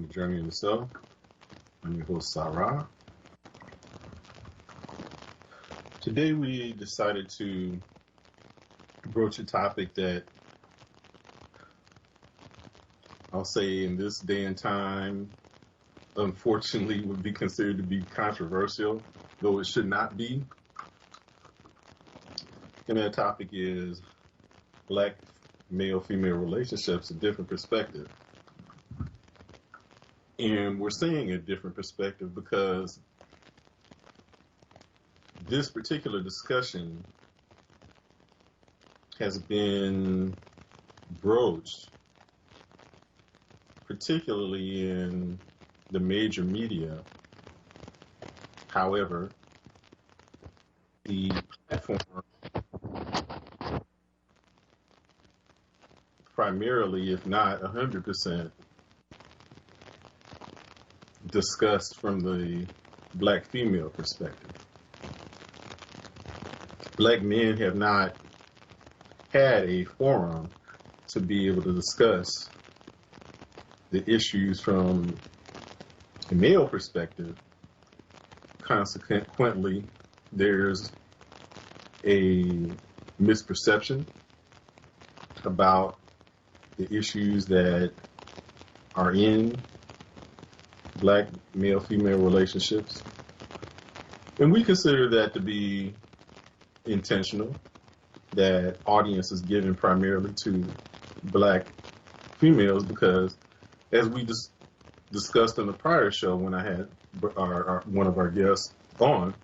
The Journey of the Self. I'm your host, Sarah. Today we decided to broach a topic that I'll say in this day and time, unfortunately, would be considered to be controversial, though it should not be. And that topic is Black male-female relationships, a different perspective. And we're saying a different perspective because this particular discussion has been broached, particularly in the major media. However, the platform primarily, if not 100%, discussed from the Black female perspective. Black men have not had a forum to be able to discuss the issues from a male perspective. Consequently, there's a misperception about the issues that are in Black male-female relationships. And we consider that to be intentional, that audience is given primarily to Black females because, as we discussed in the prior show when I had one of our guests on,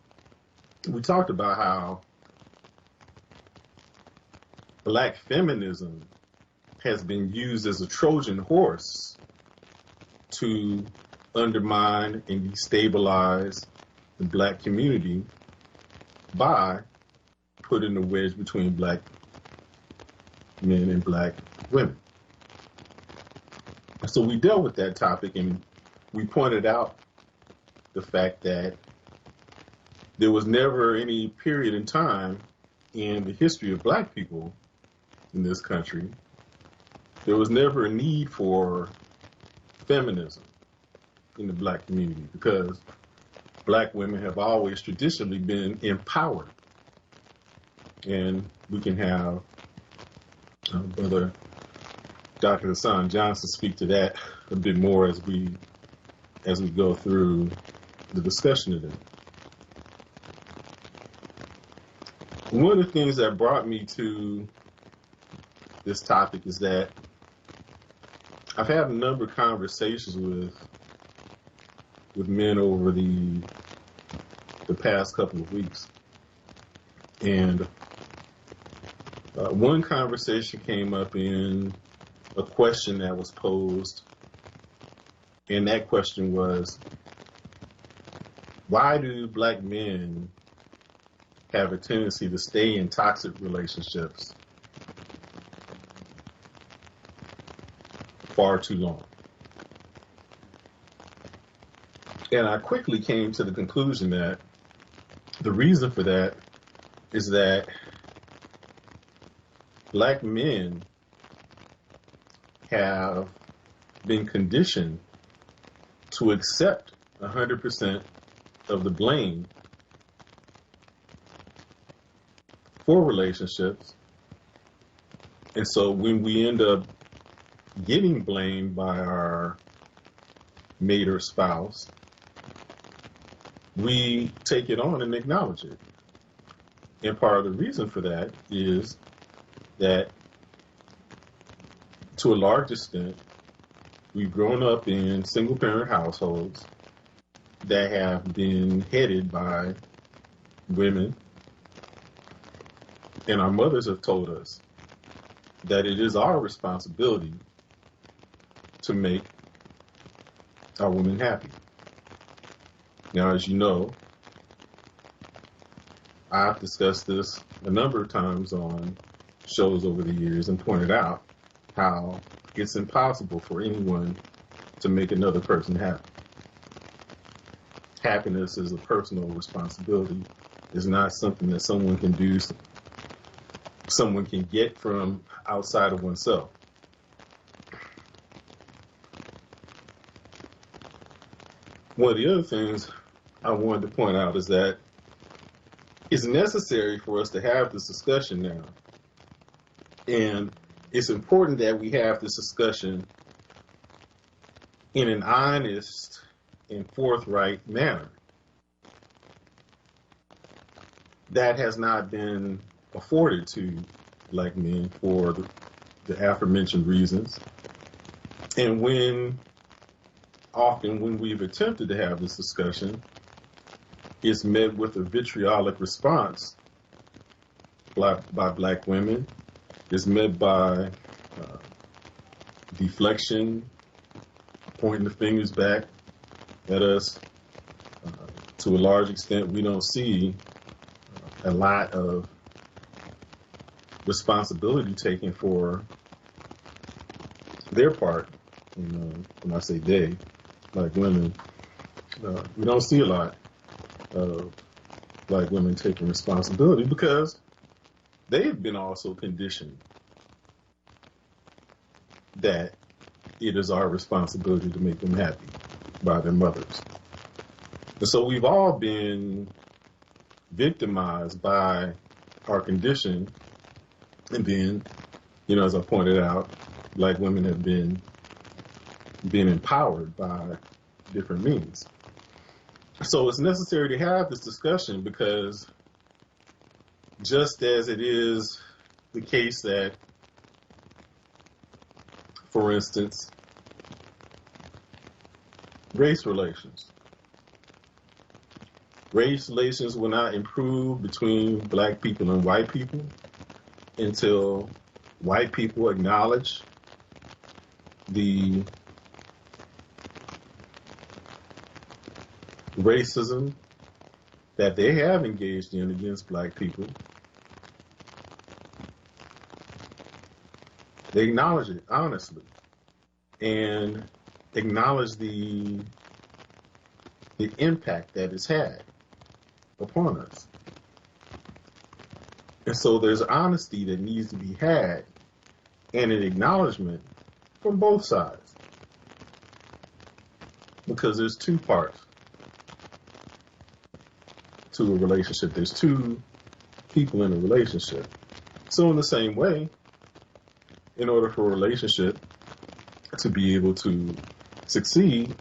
we talked about how Black feminism has been used as a Trojan horse to undermine and destabilize the Black community by putting a wedge between Black men and Black women. So we dealt with that topic and we pointed out the fact that there was never any period in time in the history of Black people in this country, there was never a need for feminism in the Black community because Black women have always traditionally been empowered. And we can have Brother Dr. Hasan Johnson speak to that a bit more as we go through the discussion today. One of the things that brought me to this topic is that I've had a number of conversations with men over the past couple of weeks. And one conversation came up in a question that was posed, and that question was, why do Black men have a tendency to stay in toxic relationships far too long? And I quickly came to the conclusion that the reason for that is that Black men have been conditioned to accept 100% of the blame for relationships. And so when we end up getting blamed by our mate or spouse, we take it on and acknowledge it. And part of the reason for that is that, to a large extent, we've grown up in single-parent households that have been headed by women, and our mothers have told us that it is our responsibility to make our women happy. Now, as you know, I've discussed this a number of times on shows over the years and pointed out how it's impossible for anyone to make another person happy. Happiness is a personal responsibility. It's not something that someone can do, someone can get from outside of oneself. one of the other things I wanted to point out is that it's necessary for us to have this discussion now. And it's important that we have this discussion in an honest and forthright manner. That has not been afforded to black men for the aforementioned reasons. And often when we've attempted to have this discussion, it's met with a vitriolic response by black women. It's met by deflection, pointing the fingers back at us. To a large extent, we don't see a lot of responsibility taken for their part. When I say they, like women, we don't see a lot of black women taking responsibility because they've been also conditioned that it is our responsibility to make them happy by their mothers. And so we've all been victimized by our condition. And then, as I pointed out, black women have been empowered by different means. So it's necessary to have this discussion because just as it is the case that, for instance, race relations will not improve between black people and white people until white people acknowledge the racism that they have engaged in against black people. They acknowledge it honestly and acknowledge the impact that it's had upon us. And so there's honesty that needs to be had and an acknowledgement from both sides. Because there's two parts to a relationship. There's two people in a relationship. So in the same way, in order for a relationship to be able to succeed,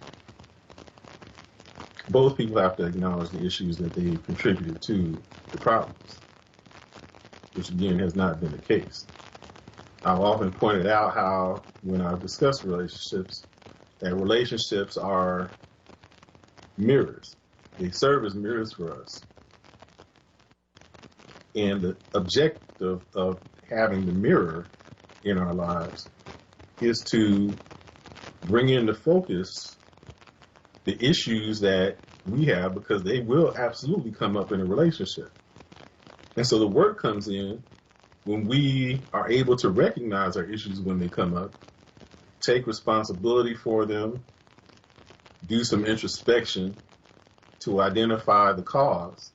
both people have to acknowledge the issues that they contributed to the problems, which again has not been the case. I've often pointed out how, when I've discussed relationships, that relationships are mirrors. They serve as mirrors for us. And the objective of having the mirror in our lives is to bring into focus the issues that we have, because they will absolutely come up in a relationship. And so the work comes in when we are able to recognize our issues when they come up, take responsibility for them, do some introspection to identify the cause,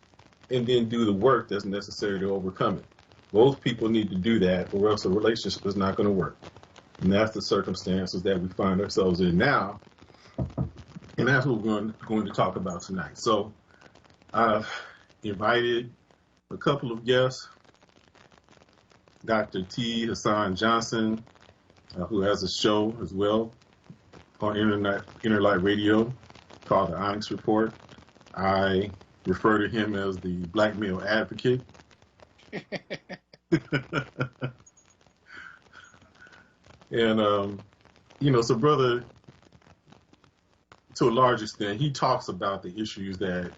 and then do the work that's necessary to overcome it. Both people need to do that, or else a relationship is not going to work. And that's the circumstances that we find ourselves in now. And that's what we're going to talk about tonight. So I've invited a couple of guests, Dr. T. Hasan Johnson, who has a show as well on Interlight Radio called The Onyx Report. I refer to him as the black male advocate. And, so brother, to a large extent, he talks about the issues that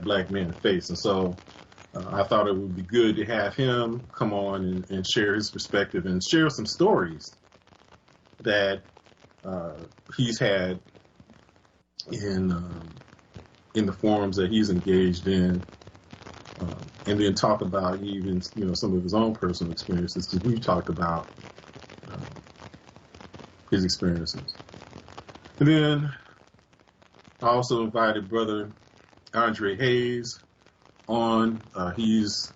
black men face. And so I thought it would be good to have him come on and share his perspective and share some stories that he's had in the forums that he's engaged in, and then talk about even some of his own personal experiences, because we've talked about his experiences. And then I also invited brother Andre Hayes on. He's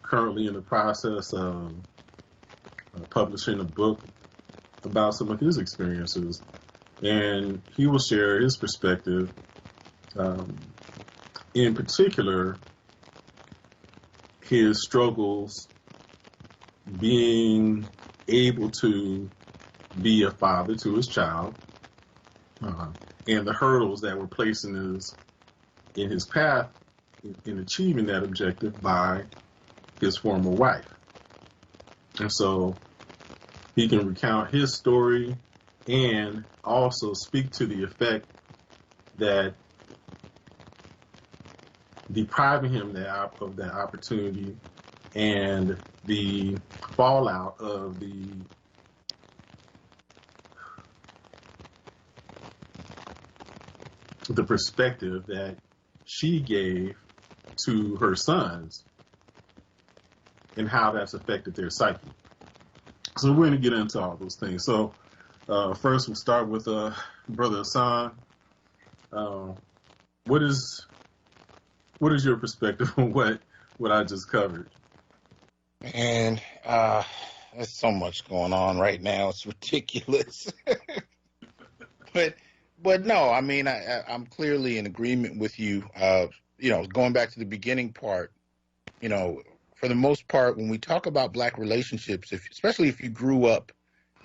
currently in the process of publishing a book about some of his experiences, and he will share his perspective Um, in particular, his struggles being able to be a father to his child, uh, and the hurdles that were placed in his path in achieving that objective by his former wife. And so he can recount his story and also speak to the effect that depriving him of that opportunity and the fallout of the perspective that she gave to her sons and how that's affected their psyche. So we're going to get into all those things. So first we'll start with Brother Hasan. What is your perspective on what I just covered? And there's so much going on right now. It's ridiculous. but no, I mean, I'm clearly in agreement with you. Going back to the beginning part, for the most part, when we talk about Black relationships, especially if you grew up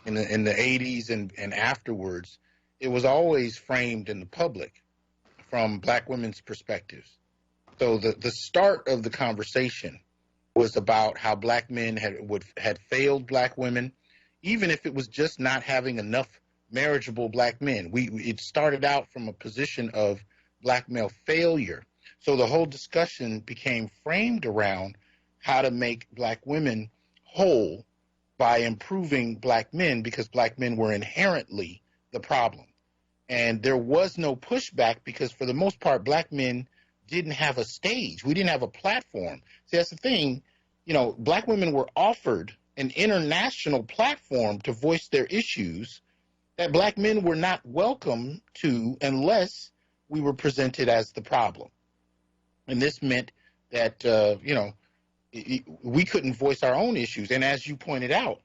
in the 80s and afterwards, it was always framed in the public from Black women's perspectives. So the start of the conversation was about how Black men had failed Black women, even if it was just not having enough marriageable Black men. It started out from a position of Black male failure. So the whole discussion became framed around how to make Black women whole by improving Black men, because Black men were inherently the problem. And there was no pushback because, for the most part, Black men didn't have a stage. We didn't have a platform. See, that's the thing. Black women were offered an international platform to voice their issues that Black men were not welcome to unless we were presented as the problem. And this meant that, we couldn't voice our own issues. And as you pointed out,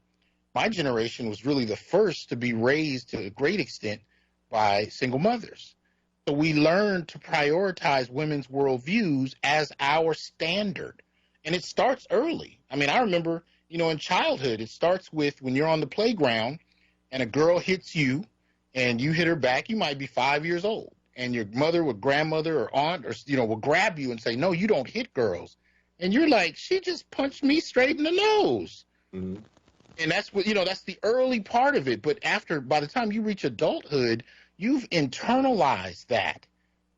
my generation was really the first to be raised to a great extent by single mothers. So we learned to prioritize women's worldviews as our standard. And it starts early. I mean, I remember, in childhood, it starts with when you're on the playground and a girl hits you and you hit her back. You might be 5 years old, and your mother or grandmother or aunt will grab you and say, "No, you don't hit girls." And you're like, "She just punched me straight in the nose." Mm-hmm. And that's that's the early part of it. But by the time you reach adulthood, you've internalized that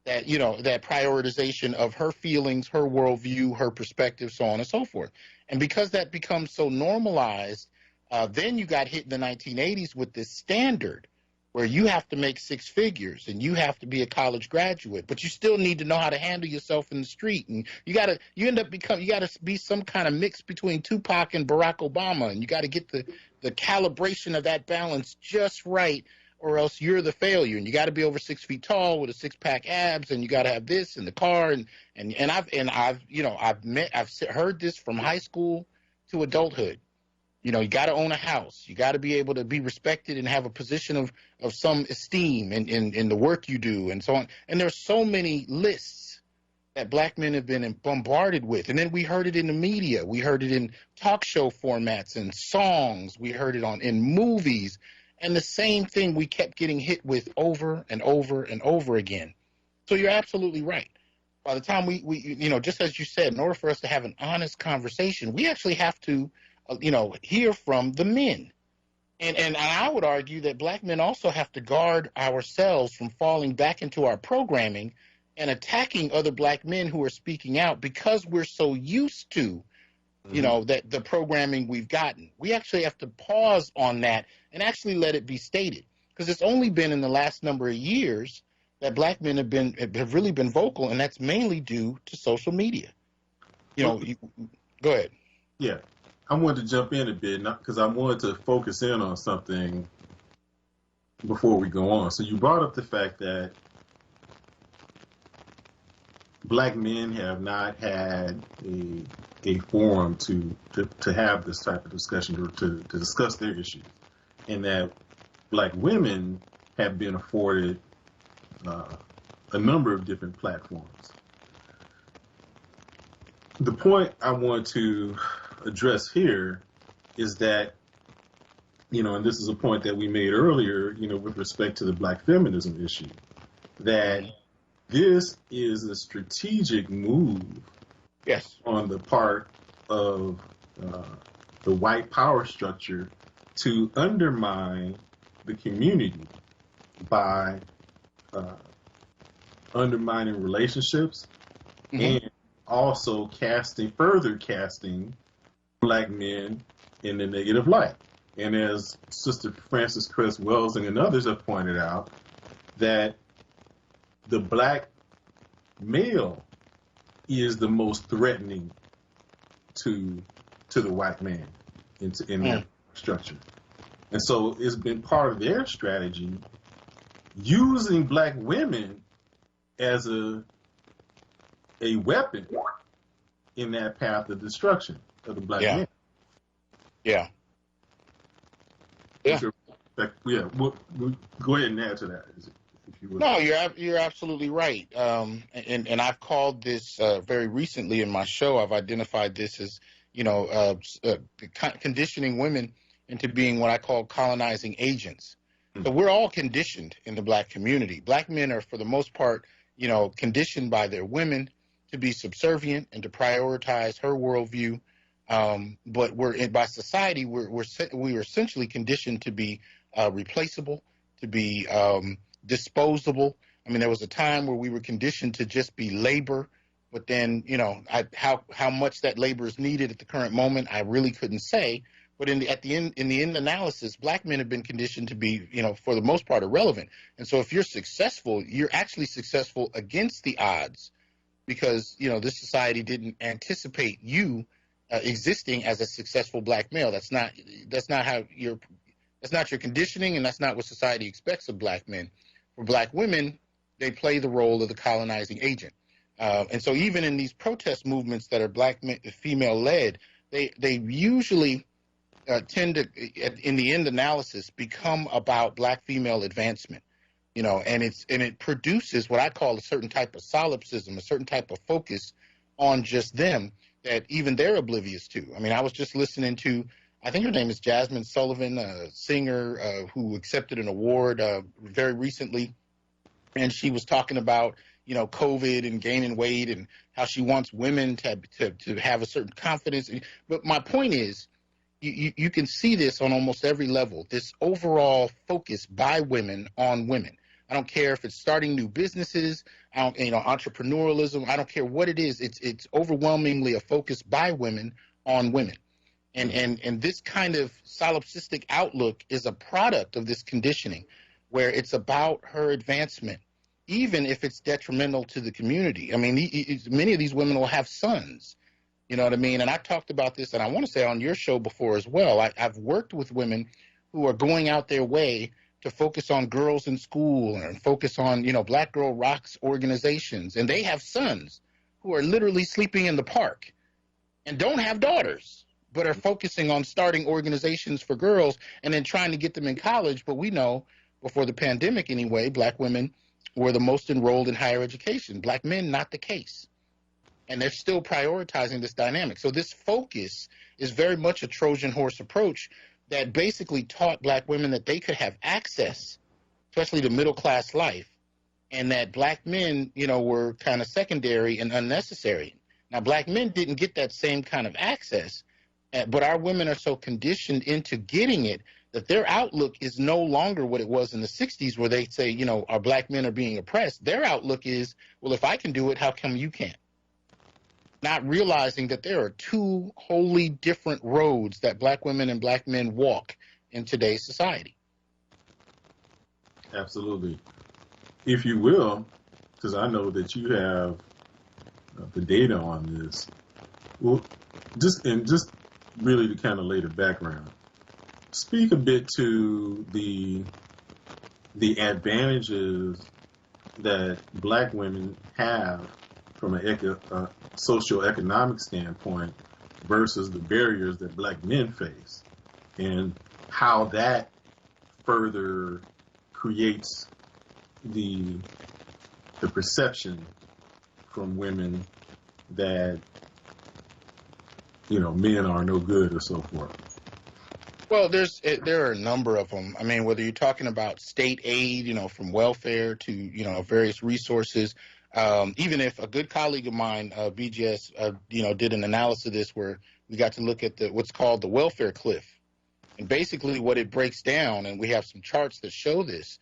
prioritization of her feelings, her worldview, her perspective, so on and so forth. And because that becomes so normalized, then you got hit in the 1980s with this standard where you have to make six figures and you have to be a college graduate, but you still need to know how to handle yourself in the street. And you got to be some kind of mix between Tupac and Barack Obama, and you got to get the calibration of that balance just right, or else you're the failure. And you got to be over 6 feet tall with a six-pack abs, and you got to have this in the car. And I've heard this from high school to adulthood. You got to own a house. You got to be able to be respected and have a position of some esteem in the work you do, and so on. And there's so many lists that Black men have been bombarded with. And then we heard it in the media. We heard it in talk show formats and songs. We heard it in movies. And the same thing we kept getting hit with over and over and over again. So you're absolutely right. By the time we just as you said, in order for us to have an honest conversation, we actually have to hear from the men. And I would argue that Black men also have to guard ourselves from falling back into our programming and attacking other Black men who are speaking out, because we're so used to, that the programming we've gotten. We actually have to pause on that and actually let it be stated, because it's only been in the last number of years that Black men have really been vocal, and that's mainly due to social media. Go ahead. Yeah. I wanted to jump in a bit because I wanted to focus in on something before we go on. So you brought up the fact that Black men have not had a forum to have this type of discussion or to discuss their issues, and that Black women have been afforded a number of different platforms. The point I want to address here is that, and this is a point that we made earlier, with respect to the black feminism issue, that this is a strategic move on the part of the white power structure to undermine the community by undermining relationships and also further casting black men in the negative light. And as Sister Frances Cress Welsing and others have pointed out, that the black male is the most threatening to the white man in that structure. And so it's been part of their strategy using black women as a weapon in that path of destruction of the black man. Yeah. We'll go ahead and add to that, if you would. No, you're absolutely right. And I've called this very recently in my show. I've identified this as conditioning women into being what I call colonizing agents. So we're all conditioned in the black community. Black men are, for the most part, conditioned by their women to be subservient and to prioritize her worldview. But by society, we're essentially conditioned to be replaceable, to be disposable. I mean, there was a time where we were conditioned to just be labor, but then, how much that labor is needed at the current moment, I really couldn't say. But in the end analysis, black men have been conditioned to be, for the most part, irrelevant. And so if you're successful, you're actually successful against the odds, because, this society didn't anticipate you existing as a successful black male. That's not your conditioning, and that's not what society expects of black men. For black women, they play the role of the colonizing agent. And so even in these protest movements that are female led, they usually tend to, in the end analysis, become about black female advancement. And it produces what I call a certain type of solipsism, a certain type of focus on just them that even they're oblivious to. I mean, I was just listening to, I think her name is Jasmine Sullivan, a singer who accepted an award very recently, and she was talking about, COVID and gaining weight and how she wants women to have a certain confidence. But my point is, you can see this on almost every level, this overall focus by women on women. I don't care if it's starting new businesses, entrepreneurialism. I don't care what it is. It's overwhelmingly a focus by women on women. And this kind of solipsistic outlook is a product of this conditioning, where it's about her advancement, even if it's detrimental to the community. I mean, many of these women will have sons. You know what I mean? And I talked about this, and I want to say on your show before as well. I've worked with women who are going out their way to focus on girls in school and focus on, Black Girl Rocks organizations. And they have sons who are literally sleeping in the park and don't have daughters, but are focusing on starting organizations for girls and then trying to get them in college. But we know, before the pandemic anyway, black women were the most enrolled in higher education. Black men, not the case. And they're still prioritizing this dynamic. So this focus is very much a Trojan horse approach that basically taught black women that they could have access, especially to middle-class life, and that black men, were kind of secondary and unnecessary. Now, black men didn't get that same kind of access, but our women are so conditioned into getting it that their outlook is no longer what it was in the 60s, where they say, our black men are being oppressed. Their outlook is, well, if I can do it, how come you can't? Not realizing that there are two wholly different roads that black women and black men walk in today's society. Absolutely. If you will, because I know that you have the data on this, well, just really to kind of lay the background, speak a bit to the advantages that black women have from a socioeconomic standpoint versus the barriers that black men face, and how that further creates the the perception from women that, men are no good or so forth? Well, there are a number of them. I mean, whether you're talking about state aid, from welfare to various resources. Even if a good colleague of mine, BGS, did an analysis of this where we got to look at what's called the welfare cliff, and basically what it breaks down, and we have some charts that show this,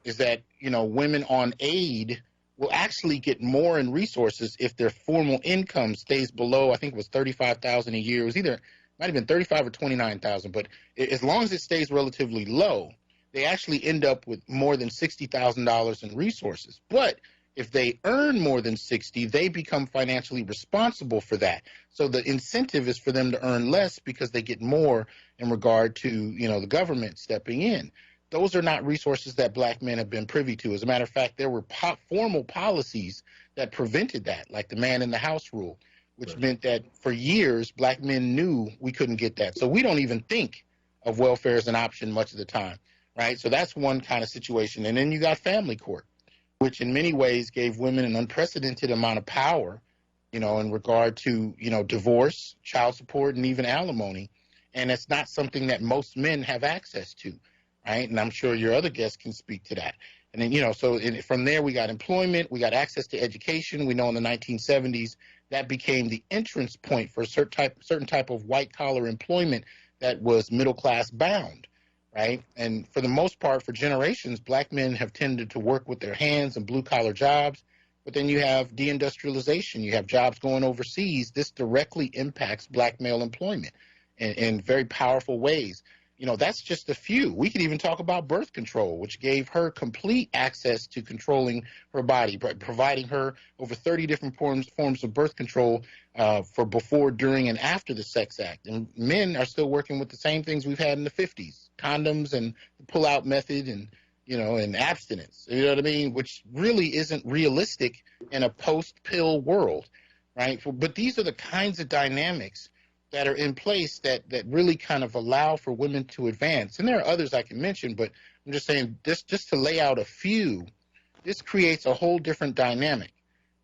is that women on aid will actually get more in resources if their formal income stays below, I think it was 35,000 a year. It was either might have been 35 or 29,000, but as long as it stays relatively low, they actually end up with more than $60,000 in resources. But if they earn more than 60, they become financially responsible for that. So the incentive is for them to earn less because they get more in regard to, the government stepping in. Those are not resources that black men have been privy to. As a matter of fact, there were formal policies that prevented that, like the man in the house rule, which Right. meant that for years, black men knew we couldn't get that. So we don't even think of welfare as an option much of the time, right? So that's one kind of situation. And then you got family court, which in many ways gave women an unprecedented amount of power, in regard to, divorce, child support, and even alimony. And it's not something that most men have access to, right? And I'm sure your other guests can speak to that. And then, from there, we got employment, we got access to education. We know in the 1970s, that became the entrance point for a certain type of white collar employment that was middle class bound, right? And for the most part, for generations, black men have tended to work with their hands and blue collar jobs. But then you have deindustrialization, you have jobs going overseas. This directly impacts black male employment in very powerful ways. That's just a few. We could even talk about birth control, which gave her complete access to controlling her body, providing her over 30 different forms of birth control for before, during, and after the Sex Act. And men are still working with the same things we've had in the 50s, condoms and the pull-out method and abstinence, you know what I mean, which really isn't realistic in a post-pill world, right? But these are the kinds of dynamics that are in place that really kind of allow for women to advance. And there are others I can mention, but I'm just saying this just to lay out a few. This creates a whole different dynamic.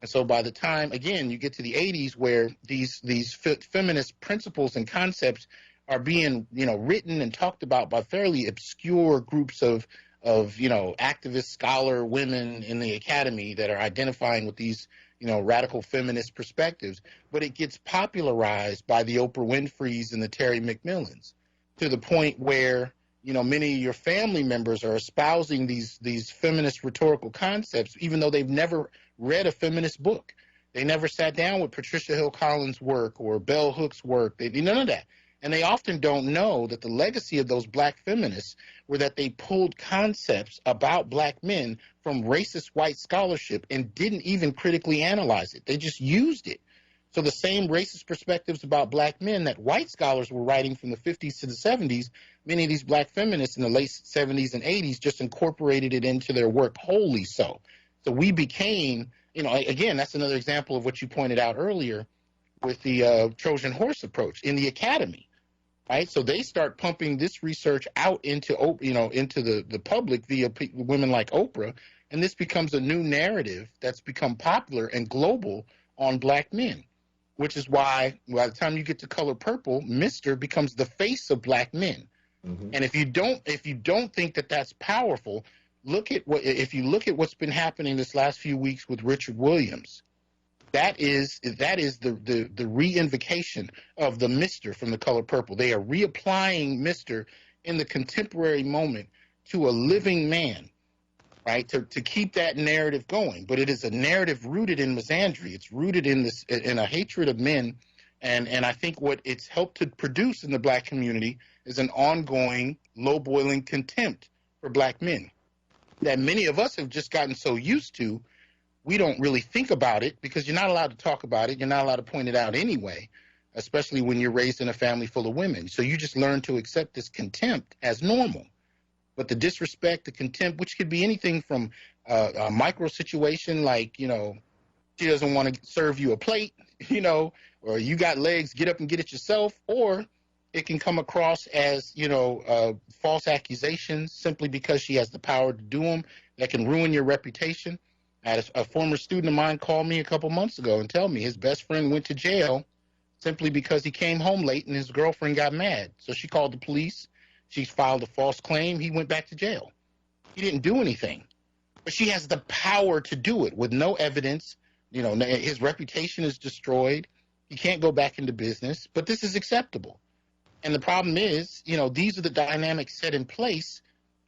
And so by the time, again, you get to the 80s where these feminist principles and concepts are being, written and talked about by fairly obscure groups of activist scholar women in the academy that are identifying with these radical feminist perspectives, but it gets popularized by the Oprah Winfreys and the Terry McMillans to the point where, many of your family members are espousing these feminist rhetorical concepts, even though they've never read a feminist book. They never sat down with Patricia Hill Collins' work or Bell Hooks' work. They did none of that. And they often don't know that the legacy of those black feminists were that they pulled concepts about black men from racist white scholarship and didn't even critically analyze it. They just used it. So the same racist perspectives about black men that white scholars were writing from the 50s to the 70s, many of these black feminists in the late 70s and 80s just incorporated it into their work wholly so. So we became, again, that's another example of what you pointed out earlier with the Trojan horse approach in the academy. Right, so they start pumping this research out into the public via women like Oprah, and this becomes a new narrative that's become popular and global on black men, which is why by the time you get to Color Purple, Mister becomes the face of black men. Mm-hmm. And if you don't think that that's powerful, look at what's been happening this last few weeks with Richard Williams. That is the reinvocation of the Mister from the Color Purple. They are reapplying Mister in the contemporary moment to a living man, right? To keep that narrative going. But it is a narrative rooted in misandry. It's rooted in a hatred of men. And I think what it's helped to produce in the black community is an ongoing, low-boiling contempt for black men that many of us have just gotten so used to. We don't really think about it because you're not allowed to talk about it. You're not allowed to point it out anyway, especially when you're raised in a family full of women. So you just learn to accept this contempt as normal. But the disrespect, the contempt, which could be anything from a micro situation like, she doesn't want to serve you a plate, or you got legs, get up and get it yourself, or it can come across as, false accusations simply because she has the power to do them that can ruin your reputation. I had a former student of mine call me a couple months ago and tell me his best friend went to jail simply because he came home late and his girlfriend got mad. So she called the police. She filed a false claim. He went back to jail. He didn't do anything. But she has the power to do it with no evidence. You know, his reputation is destroyed. He can't go back into business. But this is acceptable. And the problem is, you know, these are the dynamics set in place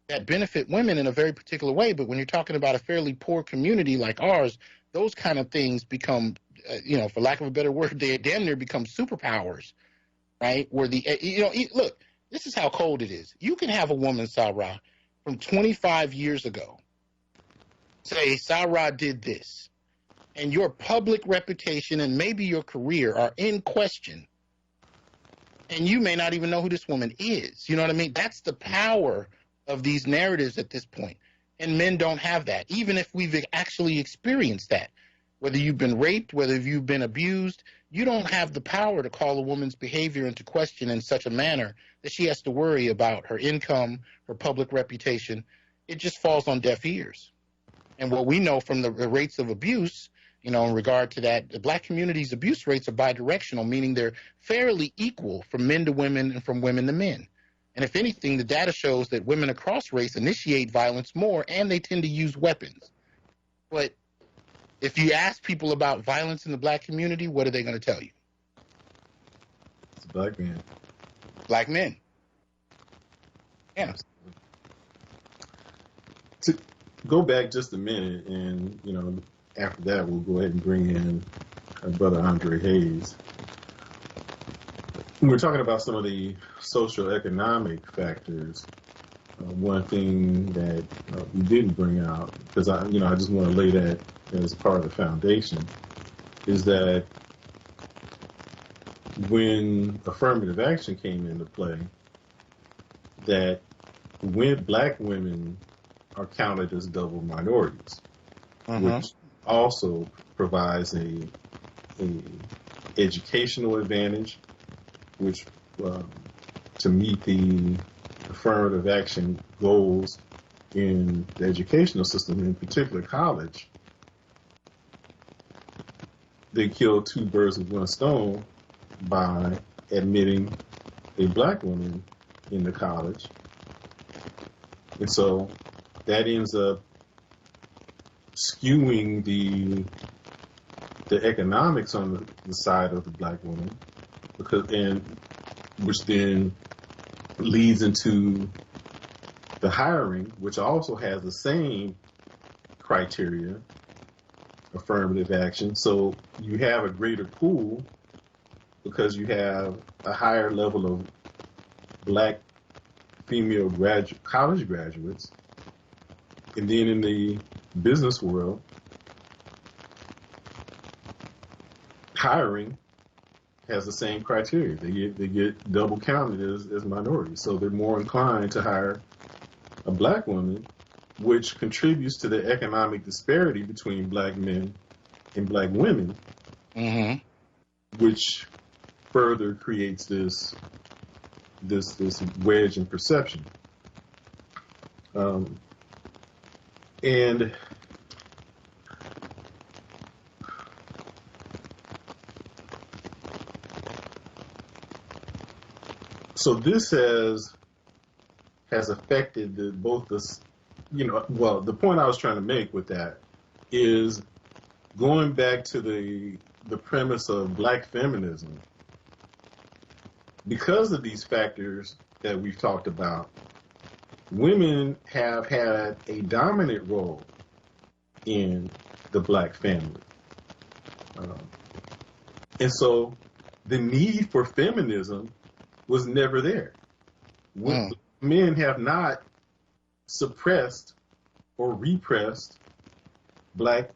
that benefit women in a very particular way. But when you're talking about a fairly poor community like ours, those kind of things become, you know, for lack of a better word, they damn near become superpowers, right? Where look, this is how cold it is. You can have a woman, Sarah, from 25 years ago say, Sarah did this, and your public reputation and maybe your career are in question, and you may not even know who this woman is. You know what I mean? That's the power of these narratives at this point. And men don't have that, even if we've actually experienced that. Whether you've been raped, whether you've been abused, you don't have the power to call a woman's behavior into question in such a manner that she has to worry about her income, her public reputation. It just falls on deaf ears. And what we know from the rates of abuse, you know, in regard to that, the black community's abuse rates are bidirectional, meaning they're fairly equal from men to women and from women to men. And if anything, the data shows that women across race initiate violence more, and they tend to use weapons. But if you ask people about violence in the black community, what are they going to tell you? It's black men. Black men. Yeah. To go back just a minute, and you know, after that, we'll go ahead and bring in our brother Andre Hayes. We're talking about some of the social economic factors. One thing that we didn't bring out, because I just want to lay that as part of the foundation, is that when affirmative action came into play, that when black women are counted as double minorities, which also provides a educational advantage, which to meet the affirmative action goals in the educational system, in particular college, they kill two birds with one stone by admitting a black woman in the college. And so that ends up skewing the economics on the side of the black woman, which then leads into the hiring, which also has the same criteria, affirmative action. So you have a greater pool because you have a higher level of black female college graduates. And then in the business world, hiring has the same criteria. They get double counted as minorities. So they're more inclined to hire a black woman, which contributes to the economic disparity between black men and black women, which further creates this wedge in perception. And so this has affected the point I was trying to make with that is going back to the premise of black feminism. Because of these factors that we've talked about, women have had a dominant role in the black family. And so the need for feminism was never there. Men have not suppressed or repressed black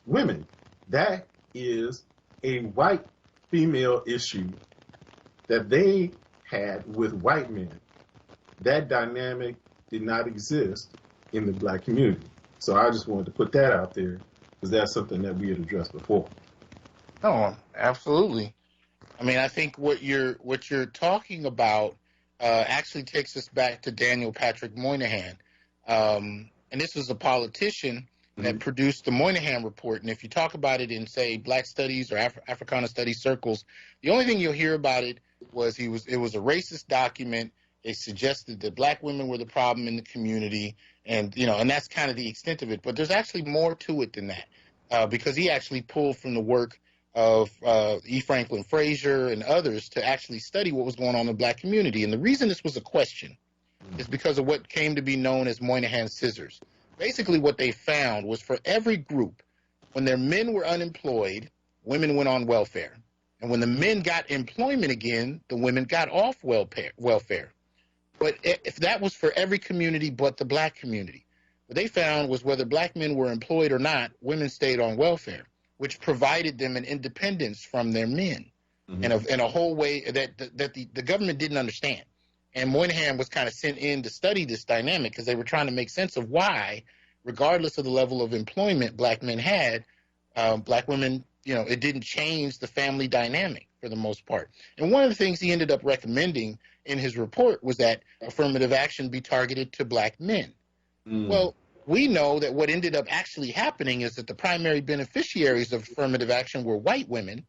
women. That is a white female issue that they had with white men. That dynamic did not exist in the black community. So I just wanted to put that out there because that's something that we had addressed before. No, absolutely. I mean, I think what you're talking about actually takes us back to Daniel Patrick Moynihan. And this was a politician that produced the Moynihan Report. And if you talk about it in, say, Black Studies or Africana Studies circles, the only thing you'll hear about it was it was a racist document. It suggested that Black women were the problem in the community, and and that's kind of the extent of it. But there's actually more to it than that, because he actually pulled from the work of E. Franklin Frazier and others to actually study what was going on in the Black community. And the reason this was a question is because of what came to be known as Moynihan scissors. Basically, what they found was for every group, when their men were unemployed, women went on welfare. And when the men got employment again, the women got off welfare. But if that was for every community but the Black community, what they found was whether Black men were employed or not, women stayed on welfare, which provided them an independence from their men in a whole way that the government didn't understand. And Moynihan was kind of sent in to study this dynamic because they were trying to make sense of why, regardless of the level of employment Black men had, Black women, it didn't change the family dynamic for the most part. And one of the things he ended up recommending in his report was that affirmative action be targeted to Black men. Well, we know that what ended up actually happening is that the primary beneficiaries of affirmative action were white women.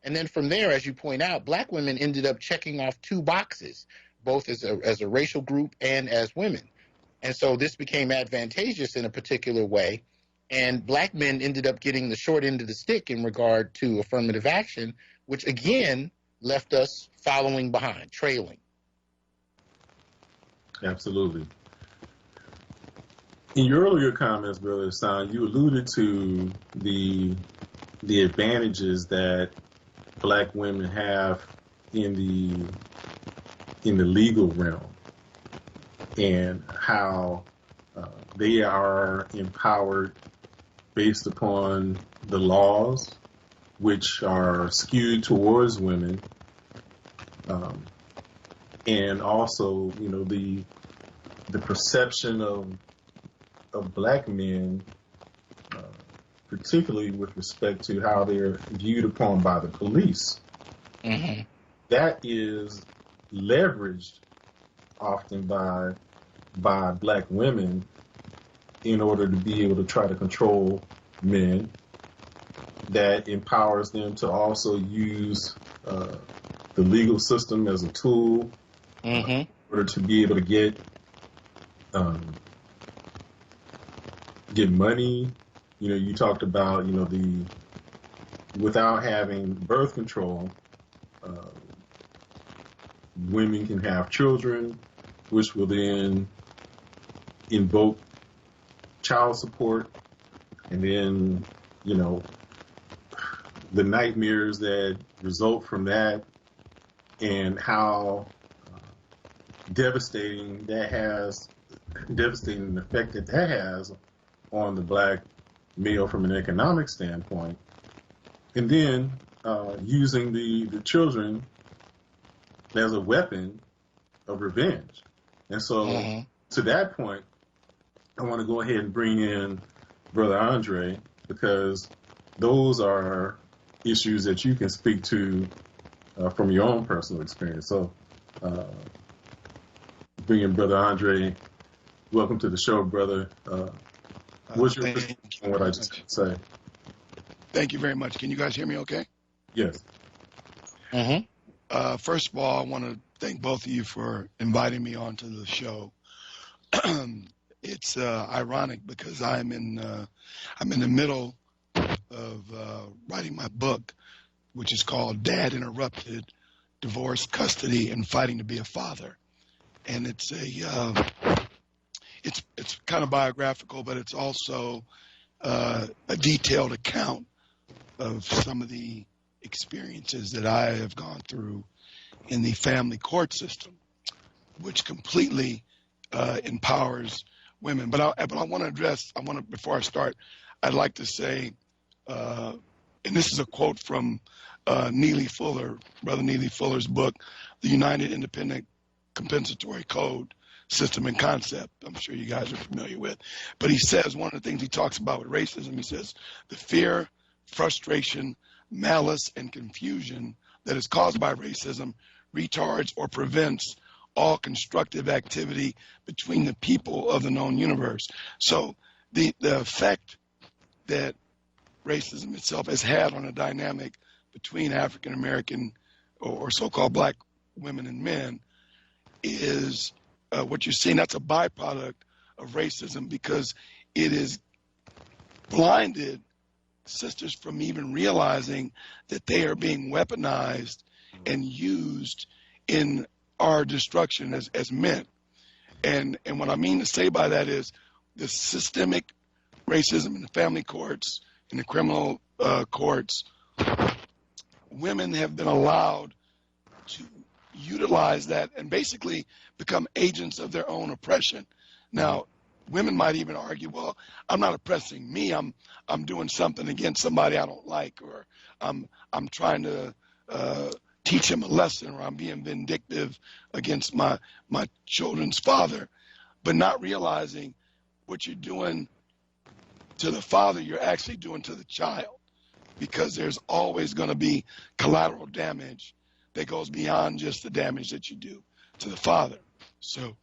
And then from there, as you point out, Black women ended up checking off two boxes, both as a racial group and as women. And so this became advantageous in a particular way. And Black men ended up getting the short end of the stick in regard to affirmative action, which again left us following behind, trailing. Absolutely. In your earlier comments, Brother Hasan, you alluded to the advantages that Black women have in the legal realm, and how they are empowered based upon the laws, which are skewed towards women, and also the perception of Black men, particularly with respect to how they're viewed upon by the police. That is leveraged often by Black women in order to be able to try to control men. That empowers them to also use the legal system as a tool in order to be able to get money. You talked about without having birth control, women can have children, which will then invoke child support, and then the nightmares that result from that, and how devastating effect that has on the Black male from an economic standpoint, and then using the children as a weapon of revenge. And so to that point, I want to go ahead and bring in Brother Andre, because those are issues that you can speak to from your own personal experience. So bring in Brother Andre. Welcome to the show, brother. What's your perspective on what I just said? Thank you very much. Can you guys hear me okay? Yes. First of all, I want to thank both of you for inviting me onto the show. It's ironic because I'm in the middle of writing my book, which is called Dad Interrupted: Divorce, Custody, and Fighting to Be a Father. And it's it's kind of biographical, but it's also a detailed account of some of the experiences that I have gone through in the family court system, which completely empowers women. But I want to address, before I start, I'd like to say, and this is a quote from Neely Fuller, Brother Neely Fuller's book, The United Independent Compensatory Code, System and Concept. I'm sure you guys are familiar with. But he says, one of the things he talks about with racism, he says, the fear, frustration, malice, and confusion that is caused by racism retards or prevents all constructive activity between the people of the known universe. So the effect that racism itself has had on a dynamic between African American or so-called black women and men is what you're seeing. That's a byproduct of racism, because it is blinded sisters from even realizing that they are being weaponized and used in our destruction as men. And what I mean to say by that is the systemic racism in the family courts, in the criminal courts. Women have been allowed to utilize that and basically become agents of their own oppression. Now, women might even argue, well, I'm not oppressing me. I'm doing something against somebody I don't like, or I'm trying to teach him a lesson, or I'm being vindictive against my children's father, but not realizing what you're doing to the father, you're actually doing to the child, because there's always going to be collateral damage that goes beyond just the damage that you do to the father. So,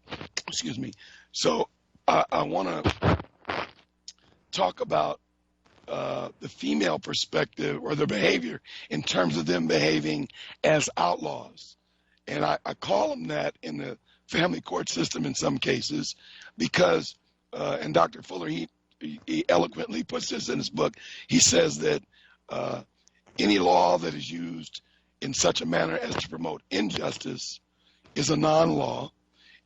excuse me. So I want to talk about the female perspective or their behavior in terms of them behaving as outlaws. And I call them that in the family court system in some cases because, and Dr. Fuller, he eloquently puts this in his book. He says that any law that is used in such a manner as to promote injustice is a non-law.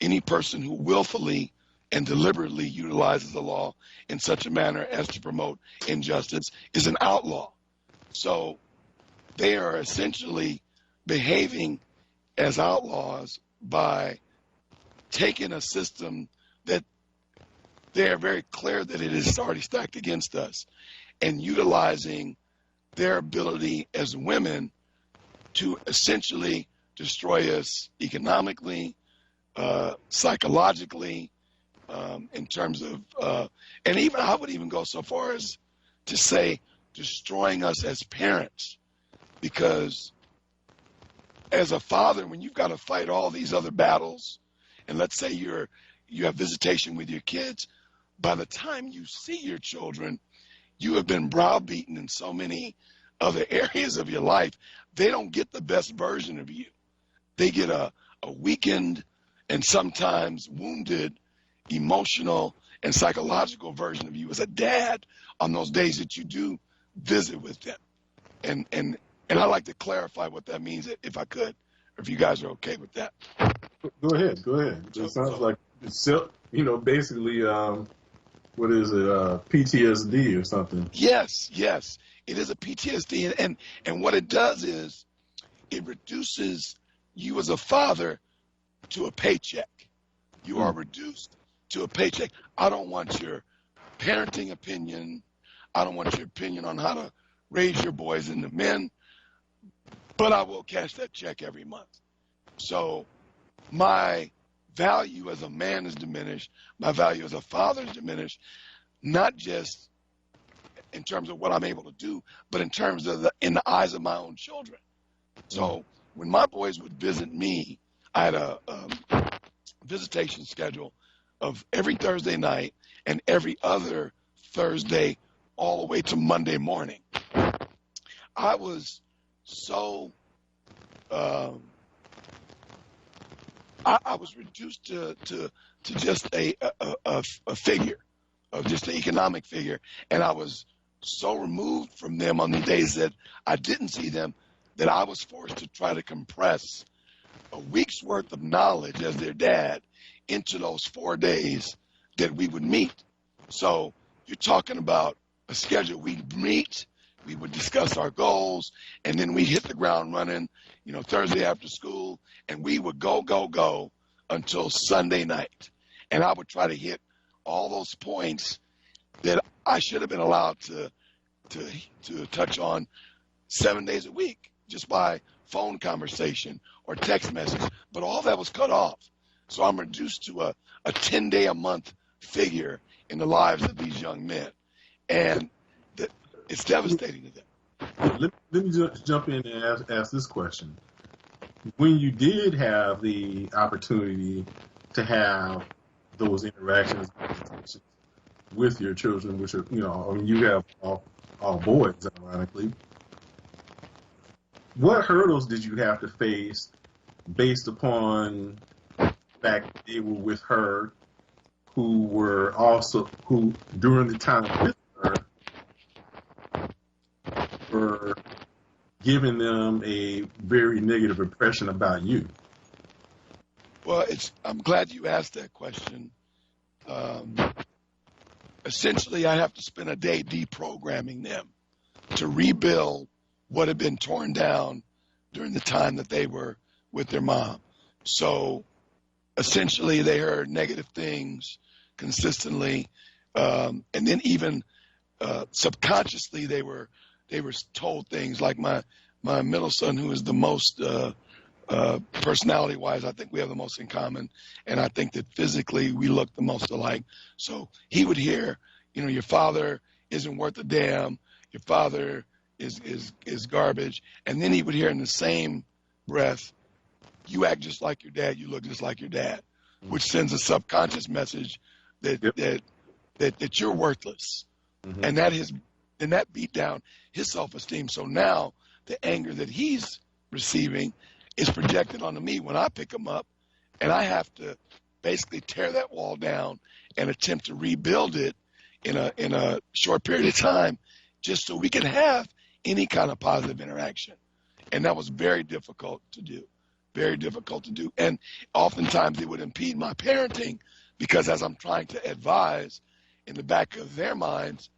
Any person who willfully and deliberately utilizes the law in such a manner as to promote injustice is an outlaw. So they are essentially behaving as outlaws by taking a system that they are very clear that it is already stacked against us, and utilizing their ability as women to essentially destroy us economically, psychologically, in terms of, and even I would even go so far as to say destroying us as parents, because as a father, when you've got to fight all these other battles, and let's say you have visitation with your kids, by the time you see your children, you have been browbeaten in so many other areas of your life. They don't get the best version of you. They get a weakened and sometimes wounded emotional and psychological version of you as a dad on those days that you do visit with them. And I'd like to clarify what that means, if I could, or if you guys are okay with that. Go ahead. It sounds like it's, basically, what is it, PTSD or something? Yes, it is a PTSD, and what it does is it reduces you as a father to a paycheck. You are reduced to a paycheck. I don't want your parenting opinion. I don't want your opinion on how to raise your boys into men, but I will cash that check every month. So my value as a man is diminished. My value as a father is diminished, not just in terms of what I'm able to do, but in terms of in the eyes of my own children. So when my boys would visit me, I had a visitation schedule of every Thursday night and every other Thursday all the way to Monday morning. I was so I was reduced to just a figure, of just an economic figure, and I was so removed from them on the days that I didn't see them that I was forced to try to compress a week's worth of knowledge as their dad into those 4 days that we would meet. So you're talking about a schedule. We'd meet, we would discuss our goals, and then we hit the ground running, Thursday after school, and we would go until Sunday night. And I would try to hit all those points that I should have been allowed to touch on 7 days a week just by phone conversation or text message. But all that was cut off. So I'm reduced to a 10-day a month figure in the lives of these young men. And it's devastating to them. Let me just jump in and ask this question. When you did have the opportunity to have those interactions, with your children, which are, I mean, you have all boys, ironically. What hurdles did you have to face based upon the fact that they were with her, who during the time with her were giving them a very negative impression about you? Well, I'm glad you asked that question. Essentially, I have to spend a day deprogramming them to rebuild what had been torn down during the time that they were with their mom. So essentially, they heard negative things consistently, and then even subconsciously, they were told things like my middle son, who is the most personality-wise, I think we have the most in common, and I think that physically we look the most alike. So he would hear, your father isn't worth a damn, your father is garbage, and then he would hear in the same breath, you act just like your dad, you look just like your dad, which sends a subconscious message that you're worthless, Mm-hmm. and that beat down his self-esteem. So now the anger that he's receiving is projected onto me when I pick him up, and I have to basically tear that wall down and attempt to rebuild it in a short period of time, just so we can have any kind of positive interaction. And that was very difficult to do, very difficult to do. And oftentimes it would impede my parenting, because as I'm trying to advise, in the back of their minds,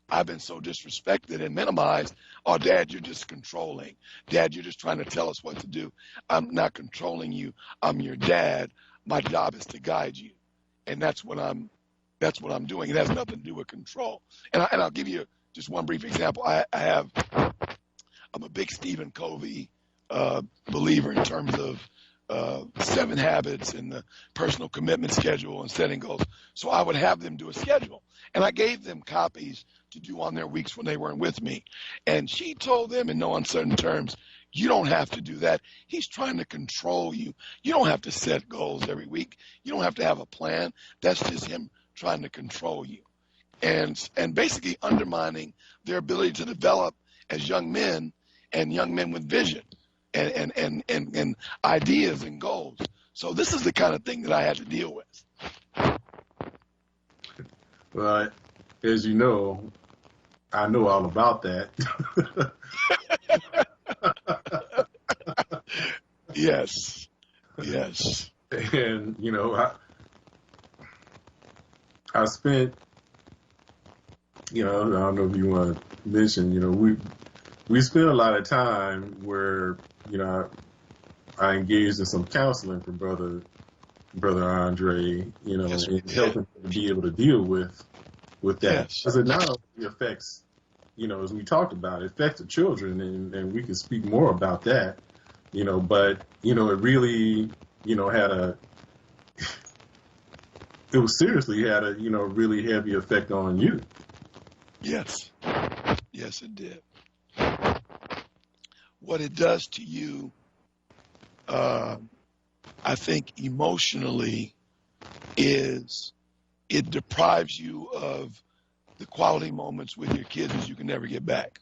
I've been so disrespected and minimized. Oh, Dad, you're just controlling. Dad, you're just trying to tell us what to do. I'm not controlling you. I'm your dad. My job is to guide you, and that's what I'm doing. It has nothing to do with control. And I'll give you just one brief example. I'm a big Stephen Covey believer in terms of 7 habits and the personal commitment schedule and setting goals. So I would have them do a schedule, and I gave them copies to do on their weeks when they weren't with me. And she told them in no uncertain terms, you don't have to do that. He's trying to control you. You don't have to set goals every week. You don't have to have a plan. That's just him trying to control you. And basically undermining their ability to develop as young men, and young men with vision and ideas and goals. So this is the kind of thing that I had to deal with. Well, as you know, I know all about that. Yes. And I spent, I don't know if you want to mention, we spent a lot of time where, I engaged in some counseling for brother Andre, Yes, and helping him to be able to deal with that. Yes. Because it not only affects, as we talked about, it affects the children, and we can speak more about that, but, it really, seriously had a, really heavy effect on you. Yes, it did. What it does to you, I think emotionally, is it deprives you of the quality moments with your kids that you can never get back.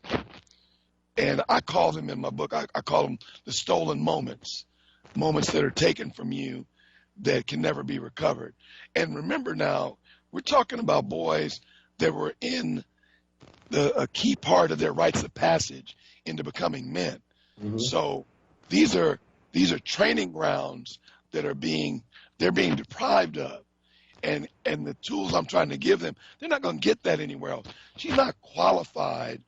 And I call them in my book, I call them the stolen moments that are taken from you that can never be recovered. And remember now, we're talking about boys that were in a key part of their rites of passage into becoming men. Mm-hmm. So these are training grounds that they're being deprived of. And the tools I'm trying to give them, they're not going to get that anywhere else. She's not qualified,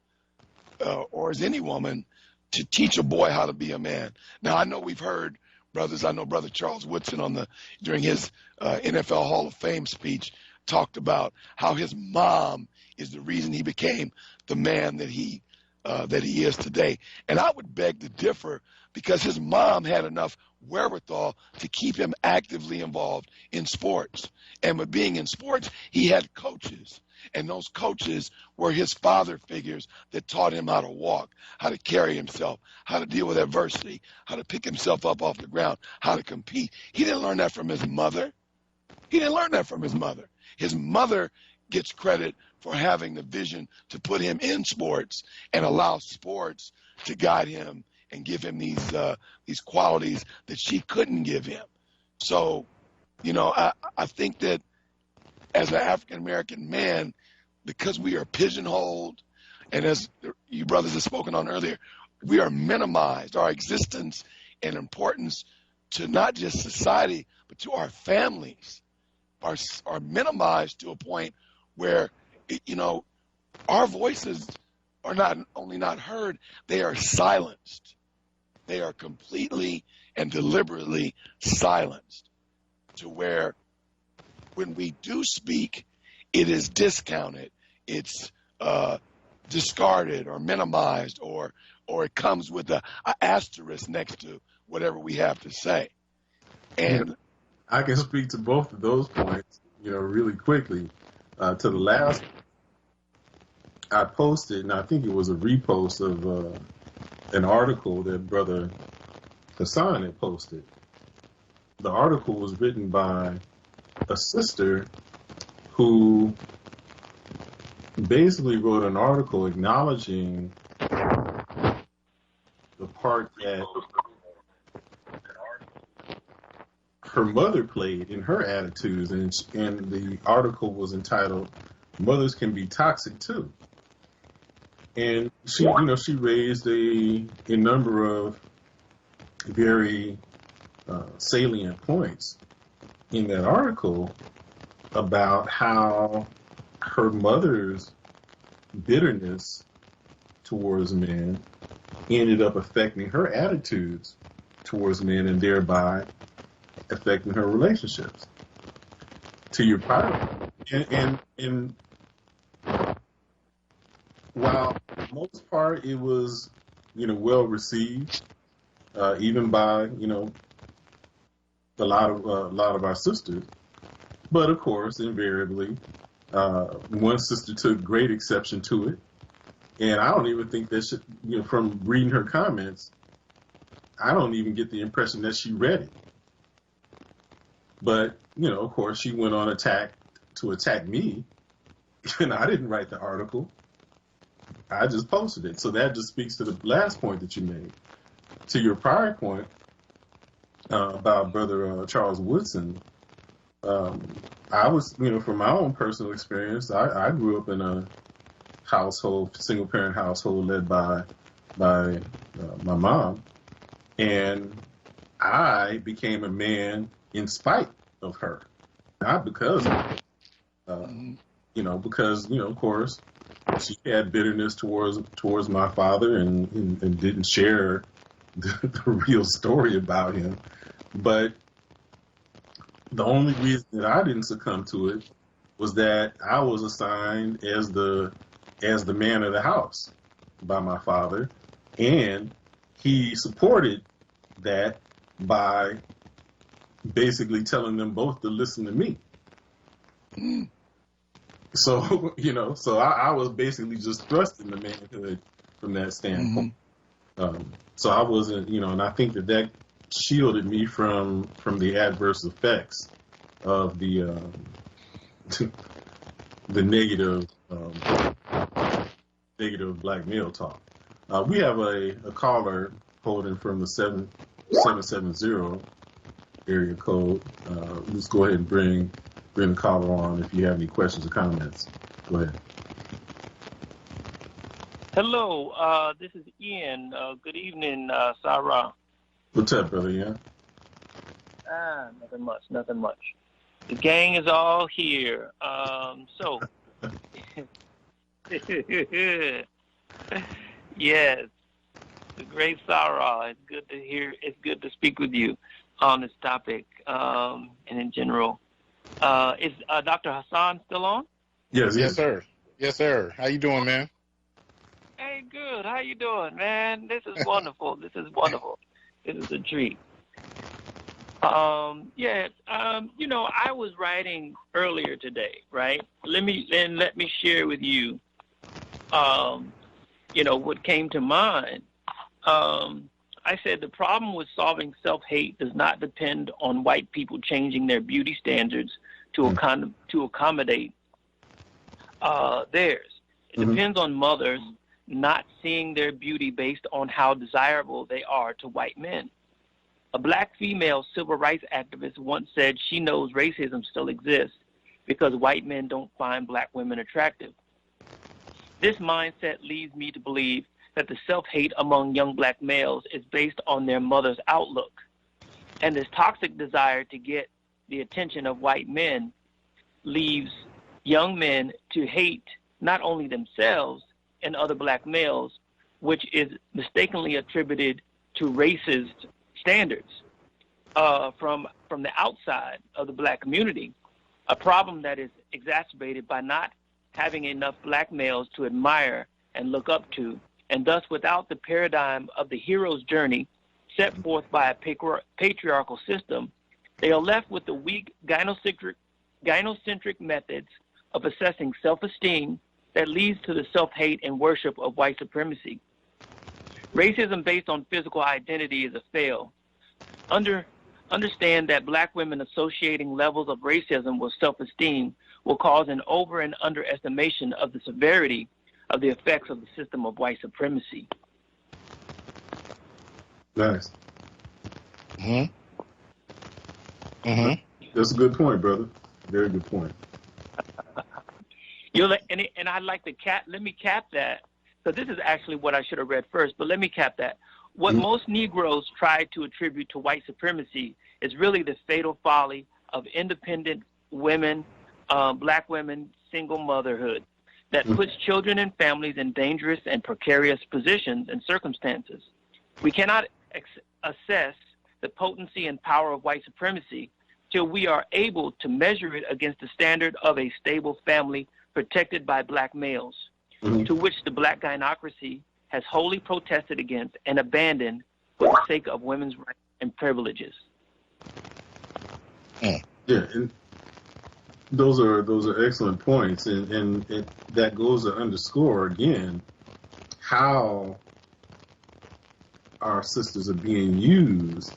or is any woman, to teach a boy how to be a man. Now, I know we've heard brothers. I know Brother Charles Woodson during his NFL Hall of Fame speech talked about how his mom is the reason he became the man that he is today. And I would beg to differ, because his mom had enough wherewithal to keep him actively involved in sports. And with being in sports, he had coaches. And those coaches were his father figures that taught him how to walk, how to carry himself, how to deal with adversity, how to pick himself up off the ground, how to compete. He didn't learn that from his mother. His mother gets credit for having the vision to put him in sports and allow sports to guide him and give him these qualities that she couldn't give him. So, I think that as an African American man, because we are pigeonholed, and as you brothers have spoken on earlier, we are minimized. Our existence and importance to not just society, but to our families are minimized to a point where, our voices are not only not heard, they are silenced. They are completely and deliberately silenced, to where when we do speak, it is discounted, it's discarded or minimized, or it comes with a asterisk next to whatever we have to say. And I can speak to both of those points, really quickly. To the last, I posted, and I think it was a repost of an article that Brother Hasan had posted. The article was written by a sister who basically wrote an article acknowledging the part that her mother played in her attitudes, and the article was entitled "Mothers Can Be Toxic Too." And she raised a number of very salient points in that article about how her mother's bitterness towards men ended up affecting her attitudes towards men, and thereby affecting her relationships. To your point, and while for the most part it was well received, even by a lot of our sisters, but of course invariably one sister took great exception to it, and I don't even think that should, from reading her comments, I don't even get the impression that she read it. But, of course, she went on to attack me, and I didn't write the article. I just posted it. So that just speaks to the last point that you made. To your prior point about Brother Charles Woodson, I was, from my own personal experience, I grew up in a single-parent household led by my mom, and I became a man in spite of her, not because of her. Because of course, she had bitterness towards my father and didn't share the real story about him. But the only reason that I didn't succumb to it was that I was assigned as the man of the house by my father, and he supported that by basically telling them both to listen to me. So, so I was basically just thrust into manhood from that standpoint. So I wasn't, and I think that shielded me from the adverse effects of the the negative black male talk. We have a caller holding from the 770 area code. Let's go ahead and bring the caller on if you have any questions or comments. Go ahead. Hello, this is Ian. Good evening, Sarah. What's up, brother? Yeah. Nothing much. The gang is all here. Yes, the great Sarah. It's good to hear. It's good to speak with you on this topic, and in general. Is Dr. Hasan still on? Yes, sir. Yes, sir. How you doing, man? Hey, good. How you doing, man? This is wonderful. This is a treat. I was writing earlier today, right? Let me share with you, what came to mind. I said the problem with solving self-hate does not depend on white people changing their beauty standards to accommodate theirs. It Mhm. depends on mothers not seeing their beauty based on how desirable they are to white men. A black female civil rights activist once said she knows racism still exists because white men don't find black women attractive. This mindset leads me to believe that the self-hate among young black males is based on their mother's outlook. And this toxic desire to get the attention of white men leaves young men to hate not only themselves and other black males, which is mistakenly attributed to racist standards from the outside of the black community, a problem that is exacerbated by not having enough black males to admire and look up to, and thus without the paradigm of the hero's journey set forth by a patriarchal system, they are left with the weak gynocentric methods of assessing self-esteem that leads to the self-hate and worship of white supremacy. Racism based on physical identity is a fail. Understand that black women associating levels of racism with self-esteem will cause an over and underestimation of the severity of the effects of the system of white supremacy. Nice. Mm-hmm. Mm-hmm. That's a good point, brother. Very good point. And I'd like to let me cap that, because this is actually what I should have read first, but let me cap that. What most Negroes try to attribute to white supremacy is really the fatal folly of independent women, black women, single motherhood that puts children and families in dangerous and precarious positions and circumstances. We cannot assess the potency and power of white supremacy till we are able to measure it against the standard of a stable family protected by black males, to which the black gynocracy has wholly protested against and abandoned for the sake of women's rights and privileges. Yeah, and those are excellent points, and that goes to underscore again how our sisters are being used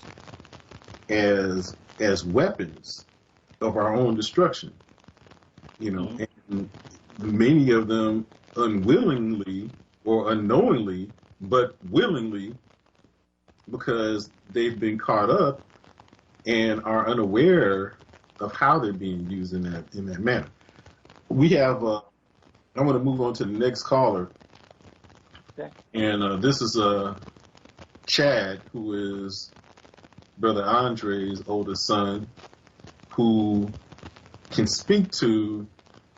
as weapons of our own destruction. And many of them unwillingly or unknowingly, but willingly, because they've been caught up and are unaware of how they're being used in that manner. We have. I want to move on to the next caller, Okay. and this is Chad, who is Brother Andre's oldest son, who can speak to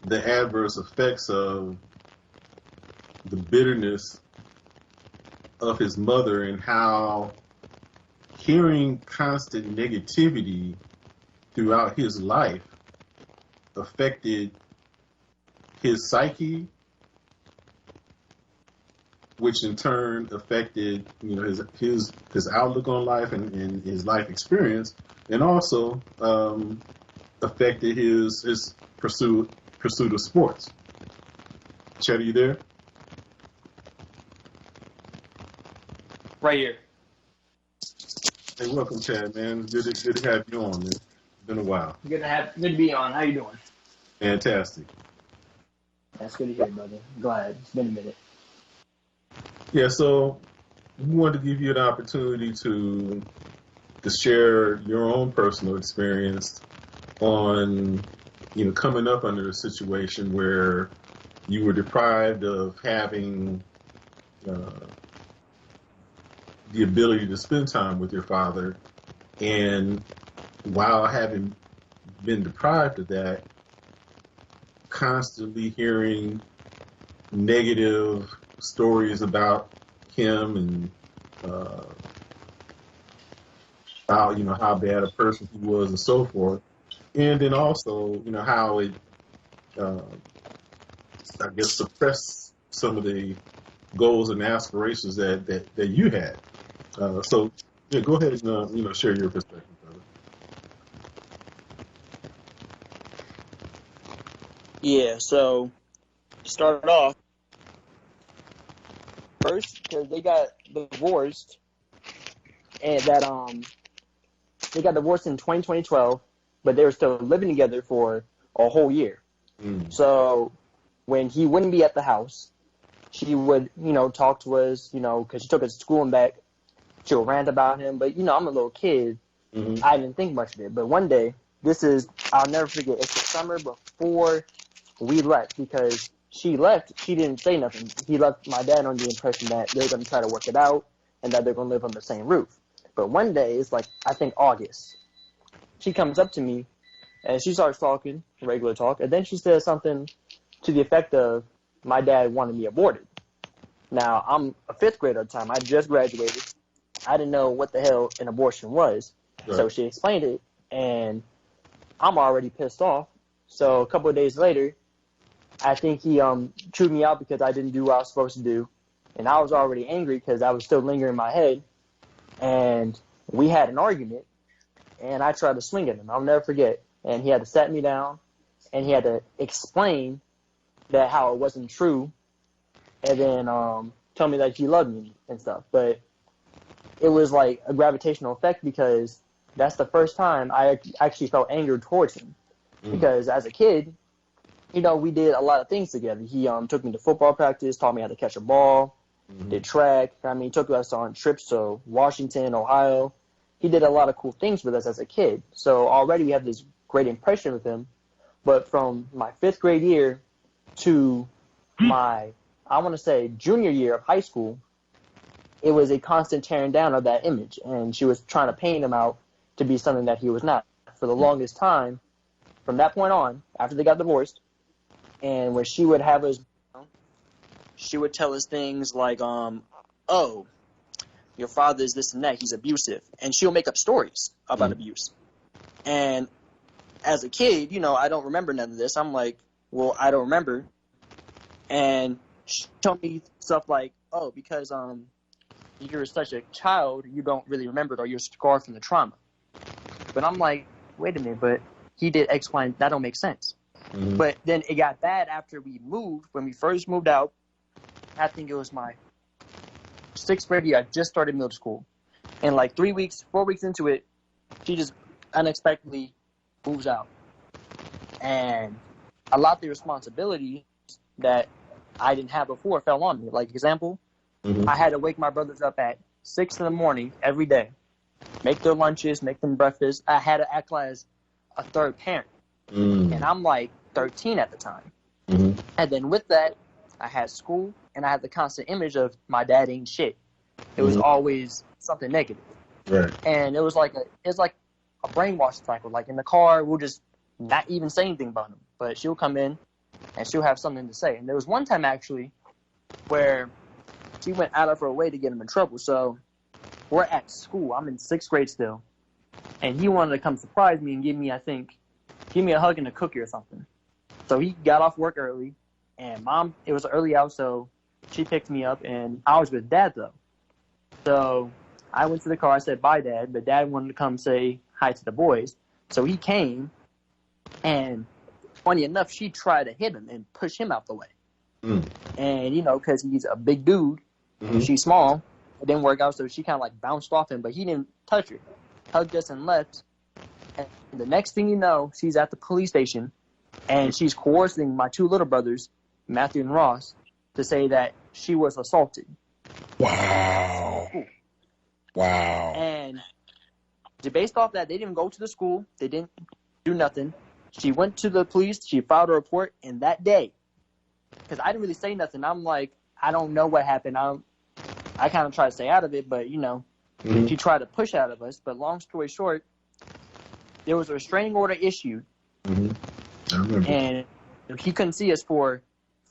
the adverse effects of the bitterness of his mother and how hearing constant negativity throughout his life affected his psyche, which in turn affected his outlook on life and his life experience, and also affected his pursuit of sports. Chad, are you there? Right here. Hey, welcome, Chad, man. Good to have you on, man. It's been a while. Good to be on. How you doing? Fantastic. That's good to hear, brother. Glad. It's been a minute. Yeah, so we wanted to give you an opportunity to share your own personal experience on, coming up under a situation where you were deprived of having the ability to spend time with your father, and while having been deprived of that, constantly hearing negative stories about him and how bad a person he was and so forth, and then also how it suppressed some of the goals and aspirations that you had. So yeah, go ahead and share your perspective, brother. Yeah. So started off first because they got divorced, and they got divorced in 2012, but they were still living together for a whole year. So when he wouldn't be at the house, she would, talk to us, because she took us to school and back. She would rant about him. But, I'm a little kid. Mm-hmm. I didn't think much of it. But one day, I'll never forget, it's the summer before we left, because she left, she didn't say nothing. He left my dad on the impression that they're going to try to work it out and that they're going to live on the same roof. But one day, it's like, I think August, she comes up to me and she starts talking, regular talk, and then she says something to the effect of, my dad wanted me aborted. Now, I'm a fifth grader at the time. I just graduated. I didn't know what the hell an abortion was. Right. So she explained it, and I'm already pissed off. So a couple of days later, I think he chewed me out because I didn't do what I was supposed to do. And I was already angry because I was still lingering in my head. And we had an argument, and I tried to swing at him. I'll never forget. And he had to set me down, and he had to explain that how it wasn't true, and then tell me that he loved me and stuff. But it was like a gravitational effect because that's the first time I actually felt anger towards him. Because as a kid, we did a lot of things together. He took me to football practice, taught me how to catch a ball, did track. He took us on trips to Washington, Ohio. He did a lot of cool things with us as a kid. So already we have this great impression of him. But from my fifth grade year to my, I want to say, junior year of high school, it was a constant tearing down of that image. And she was trying to paint him out to be something that he was not. For the longest time, from that point on, after they got divorced, and when she would have us, she would tell us things like, oh, your father is this and that, he's abusive. And she'll make up stories about abuse. And as a kid, I don't remember none of this. I'm like, well, I don't remember. And she told me stuff like, oh, because you're such a child, you don't really remember it, or you're scarred from the trauma. But I'm like, wait a minute, but he did X, Y, and that don't make sense. Mm-hmm. But then it got bad after we moved. When we first moved out, I think it was my sixth grade year. I just started middle school. And like 4 weeks into it, she just unexpectedly moves out. And a lot of the responsibility that I didn't have before fell on me. Like, example, I had to wake my brothers up at 6 in the morning every day, make their lunches, make them breakfast. I had to act like a third parent. And I'm like 13 at the time. And then with that, I had school, and I had the constant image of my dad ain't shit. It was always something negative. Right. And it was like a brainwash cycle. Like in the car, we'll just not even say anything about him. But she'll come in, and she'll have something to say. And there was one time, actually, where she went out of her way to get him in trouble. So we're at school. I'm in sixth grade still. And he wanted to come surprise me and give me a hug and a cookie or something. So he got off work early, and Mom, it was early out, so she picked me up, and I was with Dad, though. So I went to the car. I said, bye, Dad. But Dad wanted to come say hi to the boys. So he came, and funny enough, she tried to hit him and push him out the way. And, because he's a big dude, she's small, it didn't work out, so she kind of like bounced off him, but he didn't touch her. Hugged us and left. And the next thing you know, she's at the police station, and she's coercing my two little brothers, Matthew and Ross, to say that she was assaulted. Wow. Wow. And based off that, they didn't go to the school. They didn't do nothing. She went to the police. She filed a report. And that day, because I didn't really say nothing, I'm like, I don't know what happened. I kind of tried to stay out of it, but, she tried to push out of us. But long story short, there was a restraining order issued. And he couldn't see us for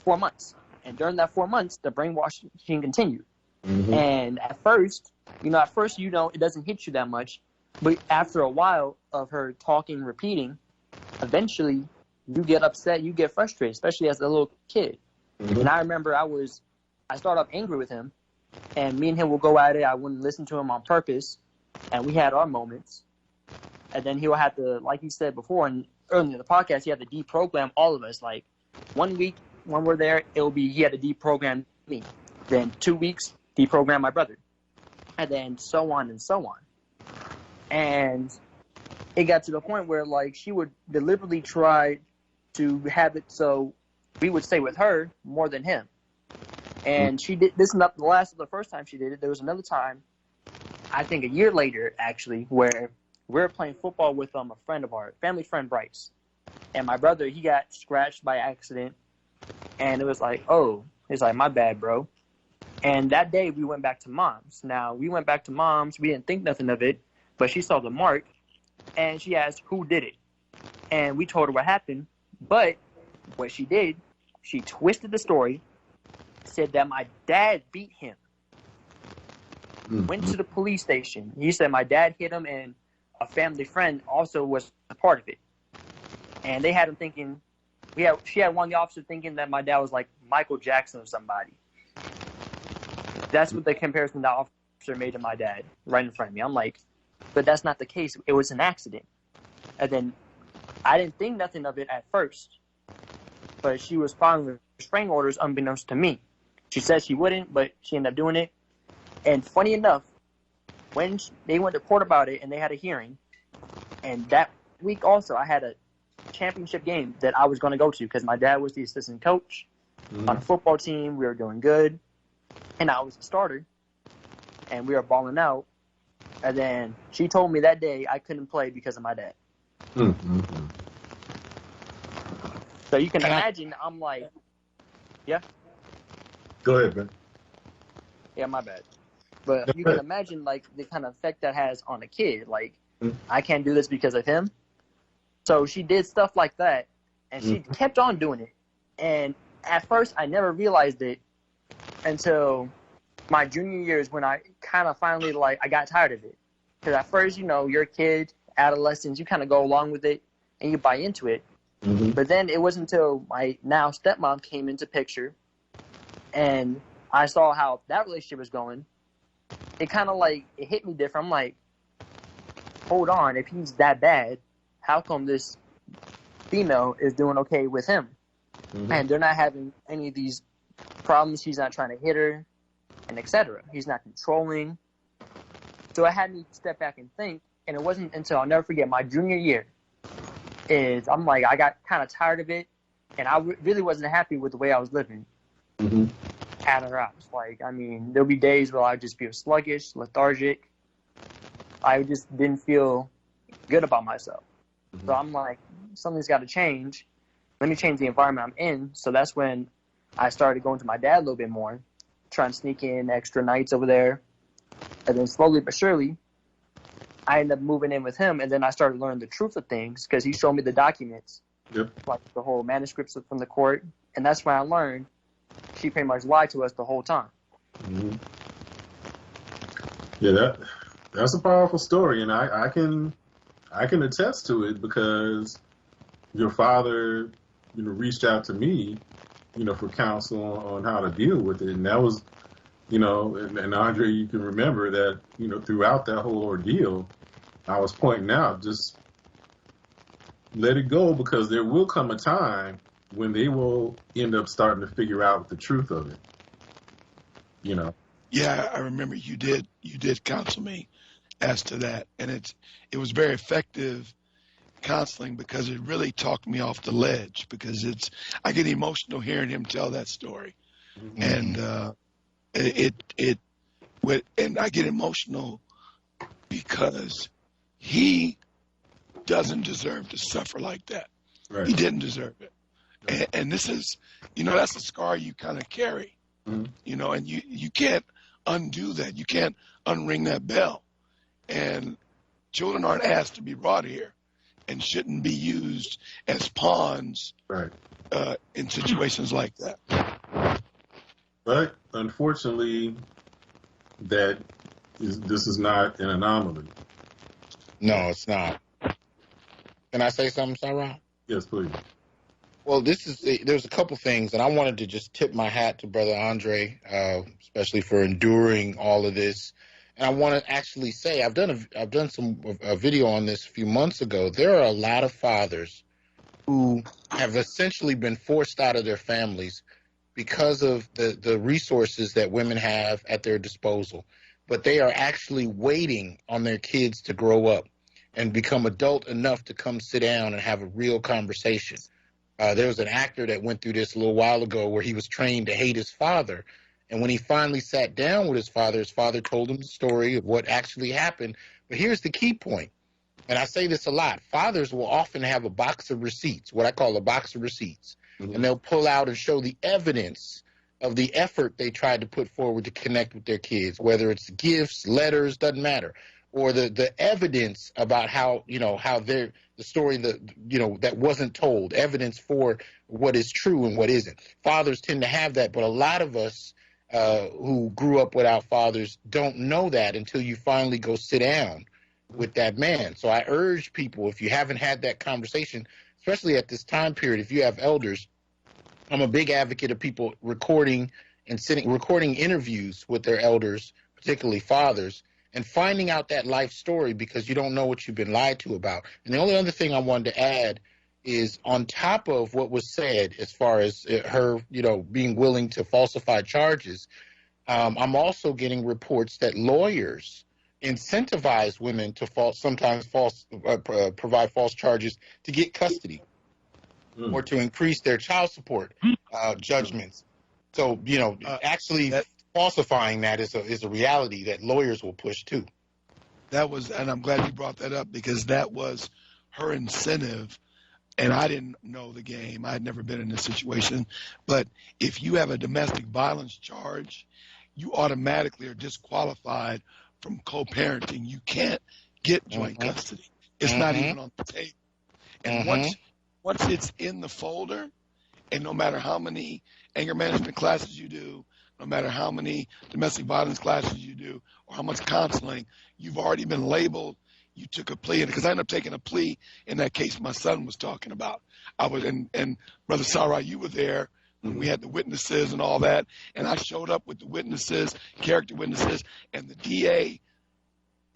4 months. And during that 4 months, the brainwashing continued. And at first, it doesn't hit you that much. But after a while of her talking, repeating, eventually you get upset, you get frustrated, especially as a little kid. And I remember I started up angry with him, and me and him would go at it. I wouldn't listen to him on purpose, and we had our moments. And then he would have to, like he said before, and earlier in the podcast, he had to deprogram all of us. Like 1 week when we're there, he had to deprogram me. Then 2 weeks, deprogram my brother. And then so on and so on. And it got to the point where, like, she would deliberately try to have it so we would stay with her more than him. And she did this. Not the first time she did it. There was another time, I think a year later actually, where we were playing football with a friend of ours, family friend Bryce, and my brother, he got scratched by accident, and it was like, oh, it's like, my bad, bro. And that day we went back to mom's. Now we went back to mom's. We didn't think nothing of it, but she saw the mark, and she asked who did it, and we told her what happened. But what she did, she twisted the story, said that my dad beat him. Went to the police station. He said my dad hit him, and a family friend also was a part of it. And they had him thinking, she had one of the officers thinking that my dad was like Michael Jackson or somebody. That's what the comparison the officer made to my dad right in front of me. I'm like, but that's not the case. It was an accident. And then I didn't think nothing of it at first, but she was following restraining orders unbeknownst to me. She said she wouldn't, but she ended up doing it. And funny enough, when they went to court about it and they had a hearing, and that week also I had a championship game that I was going to go to because my dad was the assistant coach on a football team. We were doing good, and I was the starter, and we were balling out. And then she told me that day I couldn't play because of my dad. So you can imagine, I'm like, yeah. Go ahead, man. Yeah, my bad. But you can imagine, like, the kind of effect that has on a kid. Like, I can't do this because of him. So she did stuff like that, and she kept on doing it. And at first, I never realized it until my junior years when I kind of finally, like, I got tired of it. Because at first, you know, you're a kid, adolescence, you kind of go along with it, and you buy into it. But then it wasn't until my now stepmom came into picture, and I saw how that relationship was going. It kind of like, it hit me different. I'm like, hold on, if he's that bad, how come this female is doing okay with him? And they're not having any of these problems. He's not trying to hit her, and etc. He's not controlling. So it had me step back and think, and it wasn't until, I'll never forget, my junior year, I'm like, I got kind of tired of it, and I really wasn't happy with the way I was living. At her house. Like, I mean, there'll be days where I just feel sluggish, lethargic. I just didn't feel good about myself. So I'm like, something's got to change. Let me change the environment I'm in. So that's when I started going to my dad a little bit more, trying to sneak in extra nights over there. And then slowly but surely, I ended up moving in with him. And then I started learning the truth of things because he showed me the documents, like the whole manuscripts from the court. And that's when I learned she pretty much lied to us the whole time. Yeah, that's a powerful story, and I can attest to it because your father, you know, reached out to me, you know, for counsel on how to deal with it, and that was, you know, and Andre, you can remember that, you know, throughout that whole ordeal, I was pointing out, just let it go because there will come a time when they will end up starting to figure out the truth of it, you know. Yeah, I remember you did counsel me as to that, and it was very effective counseling because it really talked me off the ledge because I get emotional hearing him tell that story, and and I get emotional because he doesn't deserve to suffer like that. Right. He didn't deserve it. And this is, you know, that's a scar you kind of carry, you know, and you can't undo that. You can't unring that bell. And children aren't asked to be brought here and shouldn't be used as pawns in situations like that. But unfortunately, this is not an anomaly. No, it's not. Can I say something, Sarah? Yes, please. Well, there's a couple things, and I wanted to just tip my hat to Brother Andre, especially for enduring all of this. And I want to actually say I've done a video on this a few months ago. There are a lot of fathers who have essentially been forced out of their families because of the resources that women have at their disposal. But they are actually waiting on their kids to grow up and become adult enough to come sit down and have a real conversation. There was an actor that went through this a little while ago where he was trained to hate his father. And when he finally sat down with his father told him the story of what actually happened. But here's the key point, and I say this a lot. Fathers will often have a box of receipts, what I call a box of receipts, and they'll pull out and show the evidence of the effort they tried to put forward to connect with their kids, whether it's gifts, letters, doesn't matter, or the evidence about how, how they're the story that, that wasn't told, evidence for what is true and what isn't. Fathers tend to have that, but a lot of us who grew up without fathers don't know that until you finally go sit down with that man. So I urge people, if you haven't had that conversation, especially at this time period, if you have elders, I'm a big advocate of people recording interviews with their elders, particularly fathers, and finding out that life story, because you don't know what you've been lied to about. And the only other thing I wanted to add is, on top of what was said as far as her, being willing to falsify charges, I'm also getting reports that lawyers incentivize women to sometimes provide false charges to get custody or to increase their child support judgments. So, actually falsifying that is a reality that lawyers will push too. And I'm glad you brought that up, because that was her incentive. And I didn't know the game. I had never been in this situation. But if you have a domestic violence charge, you automatically are disqualified from co-parenting. You can't get joint custody. It's not even on the table. And once it's in the folder, and no matter how many anger management classes you do, no matter how many domestic violence classes you do, or how much counseling, you've already been labeled. You took a plea, because I ended up taking a plea in that case my son was talking about. I was, and Brother Sarai, you were there when we had the witnesses and all that, and I showed up with the witnesses, character witnesses, and the DA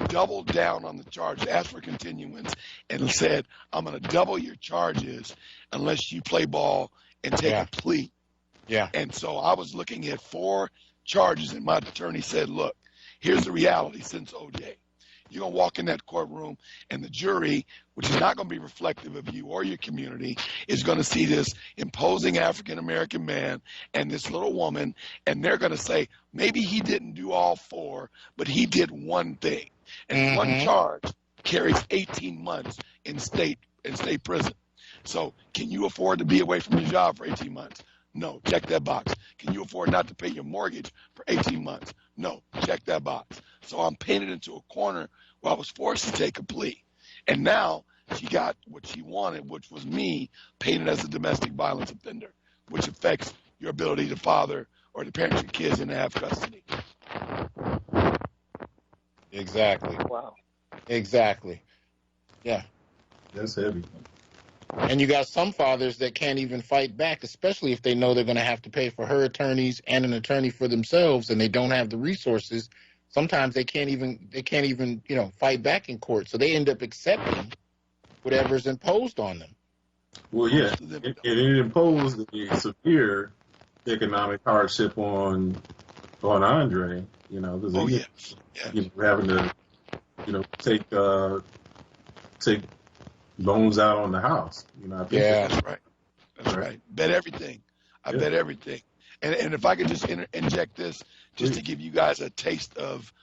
doubled down on the charge, asked for continuance, and said, I'm going to double your charges unless you play ball and take a plea. Yeah. And so I was looking at 4 charges, and my attorney said, look, here's the reality since OJ. You're going to walk in that courtroom, and the jury, which is not going to be reflective of you or your community, is going to see this imposing African-American man and this little woman, and they're going to say, maybe he didn't do all 4, but he did one thing. And one charge carries 18 months in state prison. So can you afford to be away from your job for 18 months? No, check that box. Can you afford not to pay your mortgage for 18 months? No, check that box. So I'm painted into a corner where I was forced to take a plea. And now she got what she wanted, which was me painted as a domestic violence offender, which affects your ability to father or to parent your kids and to have custody. Exactly. Wow. Exactly. Yeah. That's heavy. And you got some fathers that can't even fight back, especially if they know they're going to have to pay for her attorneys and an attorney for themselves, and they don't have the resources. Sometimes they can't even fight back in court, so they end up accepting whatever's imposed on them. Well, yeah, it imposed a severe economic hardship on Andre. Because having to take loans out on the house. I think that's right. That's right. Bet everything. I bet everything. And if I could just inject this, just to give you guys a taste of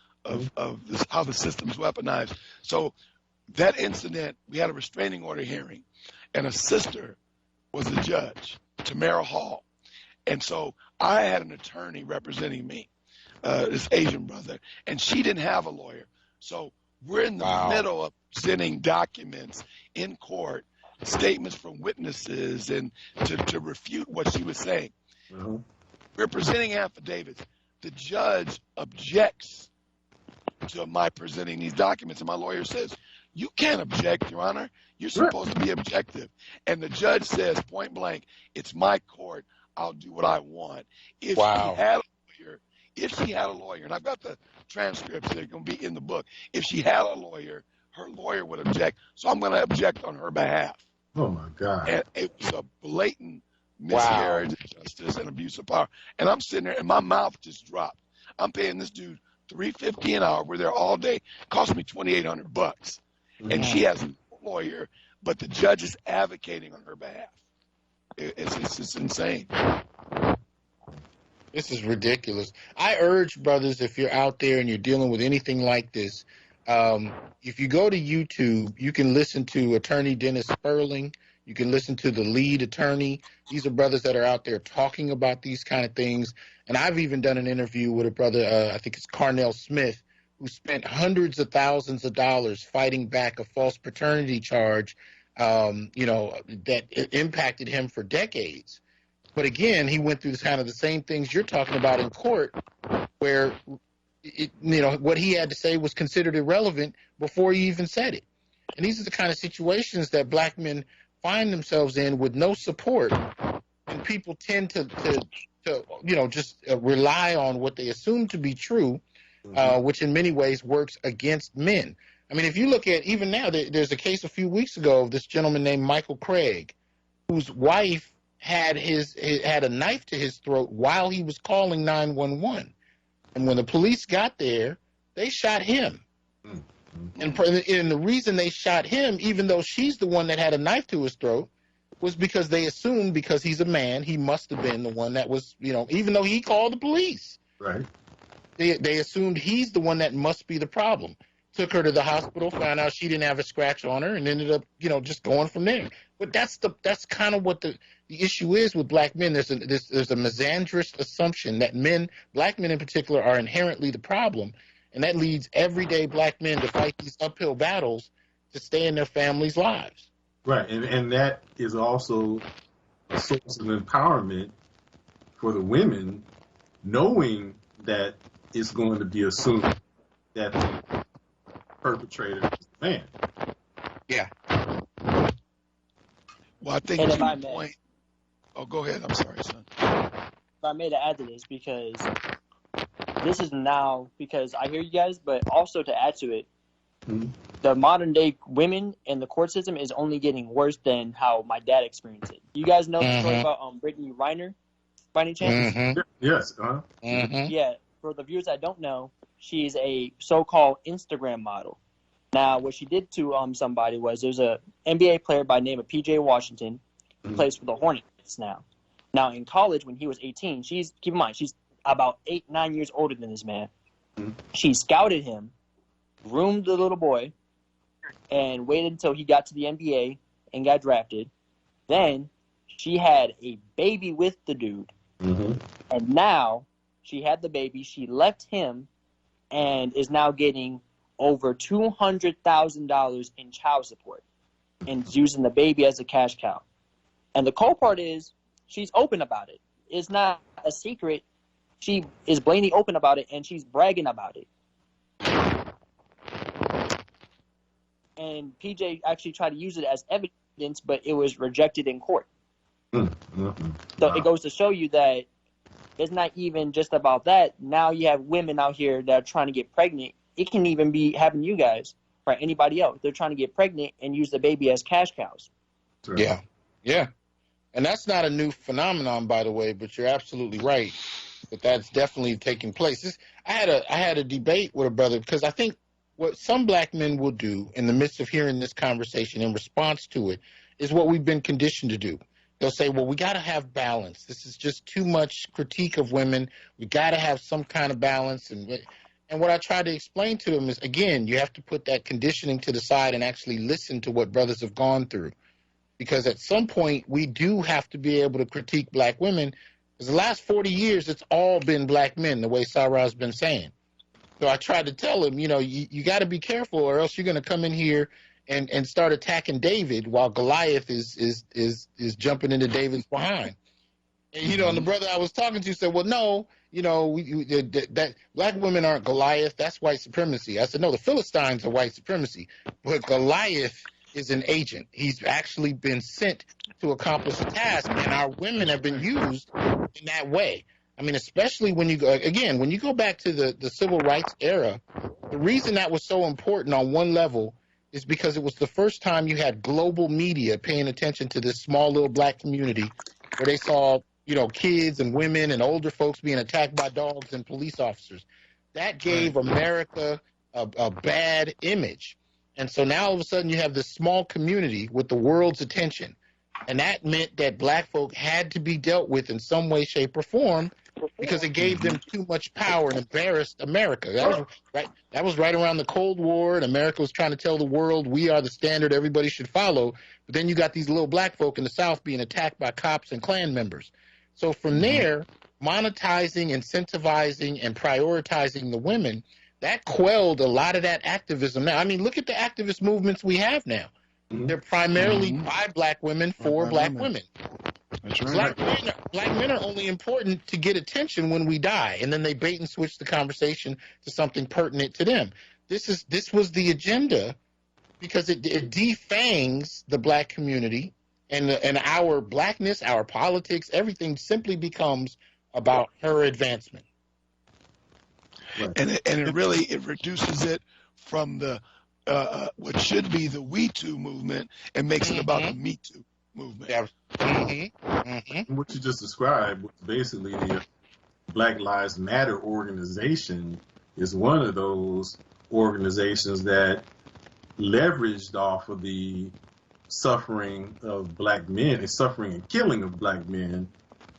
this, how the system's weaponized. So that incident, we had a restraining order hearing, and a sister was the judge, Tamara Hall. And so I had an attorney representing me, this Asian brother, and she didn't have a lawyer. So we're in the middle of presenting documents in court, statements from witnesses, and to refute what she was saying. We're presenting affidavits. The judge objects to my presenting these documents, and my lawyer says, you can't object, Your Honor. You're supposed to be objective. And the judge says, point blank, it's my court. I'll do what I want. If she had a lawyer, and I've got the transcripts that are going to be in the book. If she had a lawyer, her lawyer would object. So I'm going to object on her behalf. Oh, my God. And it was a blatant miscarriage of justice and abuse of power. And I'm sitting there, and my mouth just dropped. I'm paying this dude $350 an hour. We're there all day. It cost me $2,800. And she has a lawyer, but the judge is advocating on her behalf. It's just insane. This is ridiculous. I urge brothers, if you're out there and you're dealing with anything like this, if you go to YouTube, you can listen to Attorney Dennis Sperling. You can listen to the lead attorney. These are brothers that are out there talking about these kind of things. And I've even done an interview with a brother, I think it's Carnell Smith, who spent hundreds of thousands of dollars fighting back a false paternity charge, that impacted him for decades. But again, he went through kind of the same things you're talking about in court, where what he had to say was considered irrelevant before he even said it. And these are the kind of situations that black men find themselves in with no support, and people tend to just rely on what they assume to be true, which in many ways works against men. I mean, if you look at even now, there's a case a few weeks ago of this gentleman named Michael Craig, whose wife had a knife to his throat while he was calling 911, and when the police got there, they shot him. And the reason they shot him, even though she's the one that had a knife to his throat, was because they assumed because he's a man, he must have been the one that was, even though he called the police. Right. They assumed he's the one that must be the problem. Took her to the hospital, found out she didn't have a scratch on her, and ended up, just going from there. But that's kind of what the issue is with black men. There's a misandrist assumption that black men in particular, are inherently the problem, and that leads everyday black men to fight these uphill battles to stay in their families' lives. Right, and that is also a source of empowerment for the women, knowing that it's going to be assumed that the perpetrator is the man. Yeah. Well, I think And to if I the may- point. Oh, go ahead. I'm sorry, son. If I may to add to this, because this is now, because I hear you guys, but also to add to it, the modern day women in the court system is only getting worse than how my dad experienced it. You guys know the story about Brittany Reiner, by any chance? Yes. Yeah, for the viewers that don't know, she's a so-called Instagram model. Now, what she did to somebody was, there's a NBA player by the name of P.J. Washington, who plays for the Hornets now. Now, in college, when he was 18, keep in mind, she's about 8-9 years older than this man. She scouted him, groomed the little boy, and waited until he got to the NBA and got drafted. Then she had a baby with the dude. And now she had the baby. She left him and is now getting over $200,000 in child support and using the baby as a cash cow. And the cool part is she's open about it. It's not a secret. She is blatantly open about it, and she's bragging about it. And PJ actually tried to use it as evidence, but it was rejected in court. So it goes to show you that it's not even just about that. Now you have women out here that are trying to get pregnant. It can even be having you guys or anybody else. They're trying to get pregnant and use the baby as cash cows. Yeah. And that's not a new phenomenon, by the way, but you're absolutely right that that's definitely taking place. I had a debate with a brother, because I think what some black men will do in the midst of hearing this conversation in response to it is what we've been conditioned to do. They'll say, well, we got to have balance. This is just too much critique of women. We got to have some kind of balance. And what I try to explain to them is, again, you have to put that conditioning to the side and actually listen to what brothers have gone through. Because at some point, we do have to be able to critique black women. Because the last 40 years, it's all been black men, the way Sarah's been saying. So I tried to tell him, you got to be careful, or else you're going to come in here and start attacking David while Goliath is jumping into David's behind. And, and the brother I was talking to said, well, no, that black women aren't Goliath. That's white supremacy. I said, no, the Philistines are white supremacy. But Goliath is an agent. He's actually been sent to accomplish a task, and our women have been used in that way. I mean, especially when you go back to the civil rights era, the reason that was so important on one level is because it was the first time you had global media paying attention to this small little black community, where they saw, kids and women and older folks being attacked by dogs and police officers. That gave America a bad image. And so now all of a sudden you have this small community with the world's attention. And that meant that black folk had to be dealt with in some way, shape, or form because it gave them too much power and embarrassed America. That was right around the Cold War, and America was trying to tell the world we are the standard everybody should follow. But then you got these little black folk in the South being attacked by cops and Klan members. So from there, monetizing, incentivizing, and prioritizing the women, that quelled a lot of that activism. Now, I mean, look at the activist movements we have now. They're primarily by black women for black women. That's right. Black men are only important to get attention when we die, and then they bait and switch the conversation to something pertinent to them. This was the agenda because it defangs the black community, and our blackness, our politics, everything simply becomes about her advancement. Right. And it reduces it from the what should be the We Too movement and makes it about the Me Too movement. Yeah. What you just described was basically the Black Lives Matter organization is one of those organizations that leveraged off of the suffering of black men and suffering and killing of black men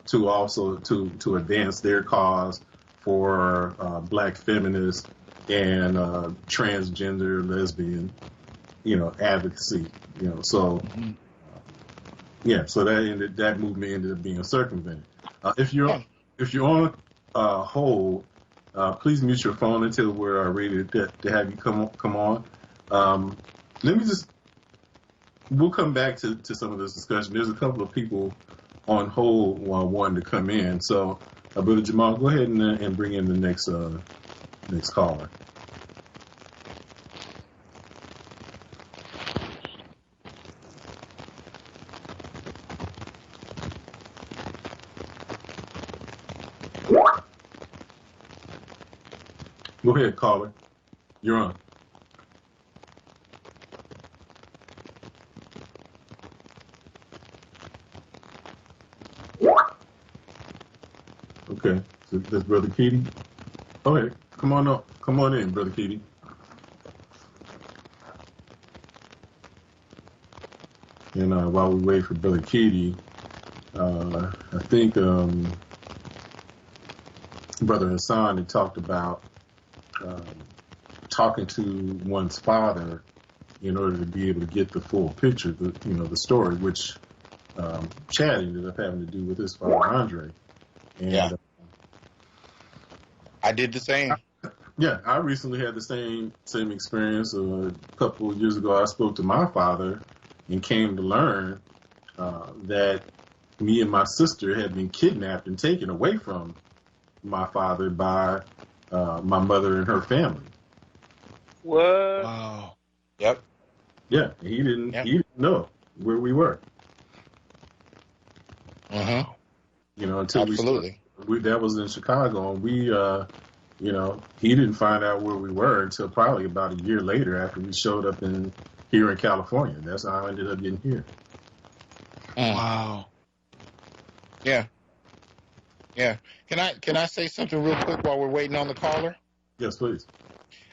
to also to advance their cause for black feminists and transgender, lesbian, advocacy, so so that movement ended up being circumvented. If you're on hold, please mute your phone until we're ready to have you come on. We'll come back to some of this discussion. There's a couple of people on hold wanting to come in. So, Brother Jamal, go ahead and bring in the next caller. Go ahead, caller. You're on. Okay, so that's Brother Keating. Okay, come on up. Come on in, Brother Keating. And while we wait for Brother Keating, I think Brother Hasan had talked about talking to one's father in order to be able to get the full picture, the story, which Chad ended up having to do with his father, Andre. And, I did the same. I recently had the same experience. A couple of years ago, I spoke to my father and came to learn that me and my sister had been kidnapped and taken away from my father by my mother and her family. What? Wow. Yep. Yeah, he didn't know where we were. Until Absolutely. that was in Chicago, and we, he didn't find out where we were until probably about a year later after we showed up here in California. That's how I ended up getting here. Wow. Yeah. Can I say something real quick while we're waiting on the caller? Yes, please.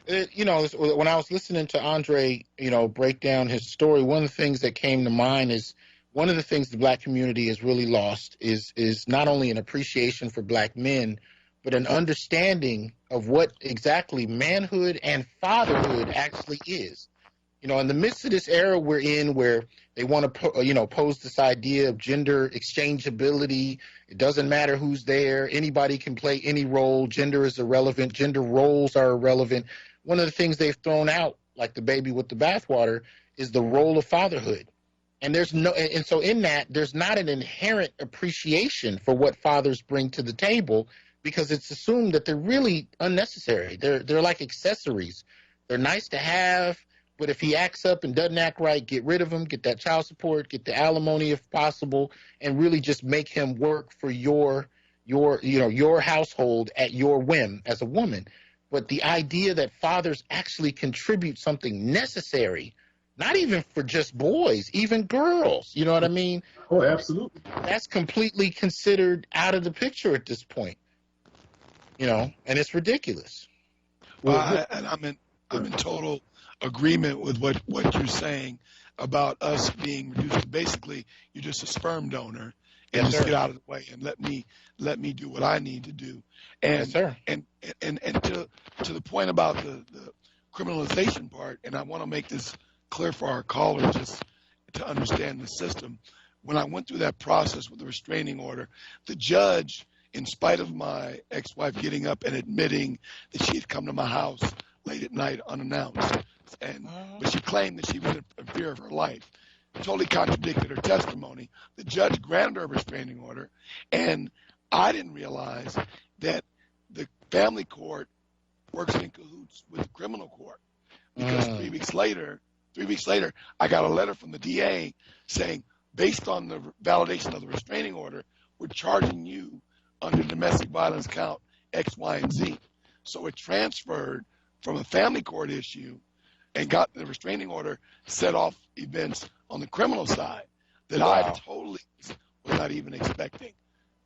When I was listening to Andre, break down his story, one of the things that came to mind is one of the things the black community has really lost is not only an appreciation for black men, but an understanding of what exactly manhood and fatherhood actually is. In the midst of this era we're in where they want to, pose this idea of gender exchangeability. It doesn't matter who's there. Anybody can play any role. Gender is irrelevant. Gender roles are irrelevant. One of the things they've thrown out, like the baby with the bathwater, is the role of fatherhood. And so in that, there's not an inherent appreciation for what fathers bring to the table because it's assumed that they're really unnecessary. They're like accessories. They're nice to have. But if he acts up and doesn't act right, get rid of him, get that child support, get the alimony if possible, and really just make him work for your household at your whim as a woman. But the idea that fathers actually contribute something necessary, not even for just boys, even girls, you know what I mean? Oh, absolutely. That's completely considered out of the picture at this point, and it's ridiculous. And I'm in total agreement with what you're saying. about us being reduced to basically you're just a sperm donor and Yes, just sir. get out of the way and let me do what I need to do. Yes, And sir. and to the point about the criminalization part, and I want to make this clear for our callers just to understand the system. When I went through that process with the restraining order, the judge, in spite of my ex-wife getting up and admitting that she had come to my house late at night unannounced, but she claimed that she was in fear of her life, totally contradicted her testimony. The judge granted her a restraining order, and I didn't realize that the family court works in cahoots with the criminal court, because 3 weeks later, I got a letter from the DA saying, based on the validation of the restraining order, we're charging you under domestic violence count X, Y, and Z. So it transferred from a family court issue and got the restraining order, set off events on the criminal side that I totally was not even expecting.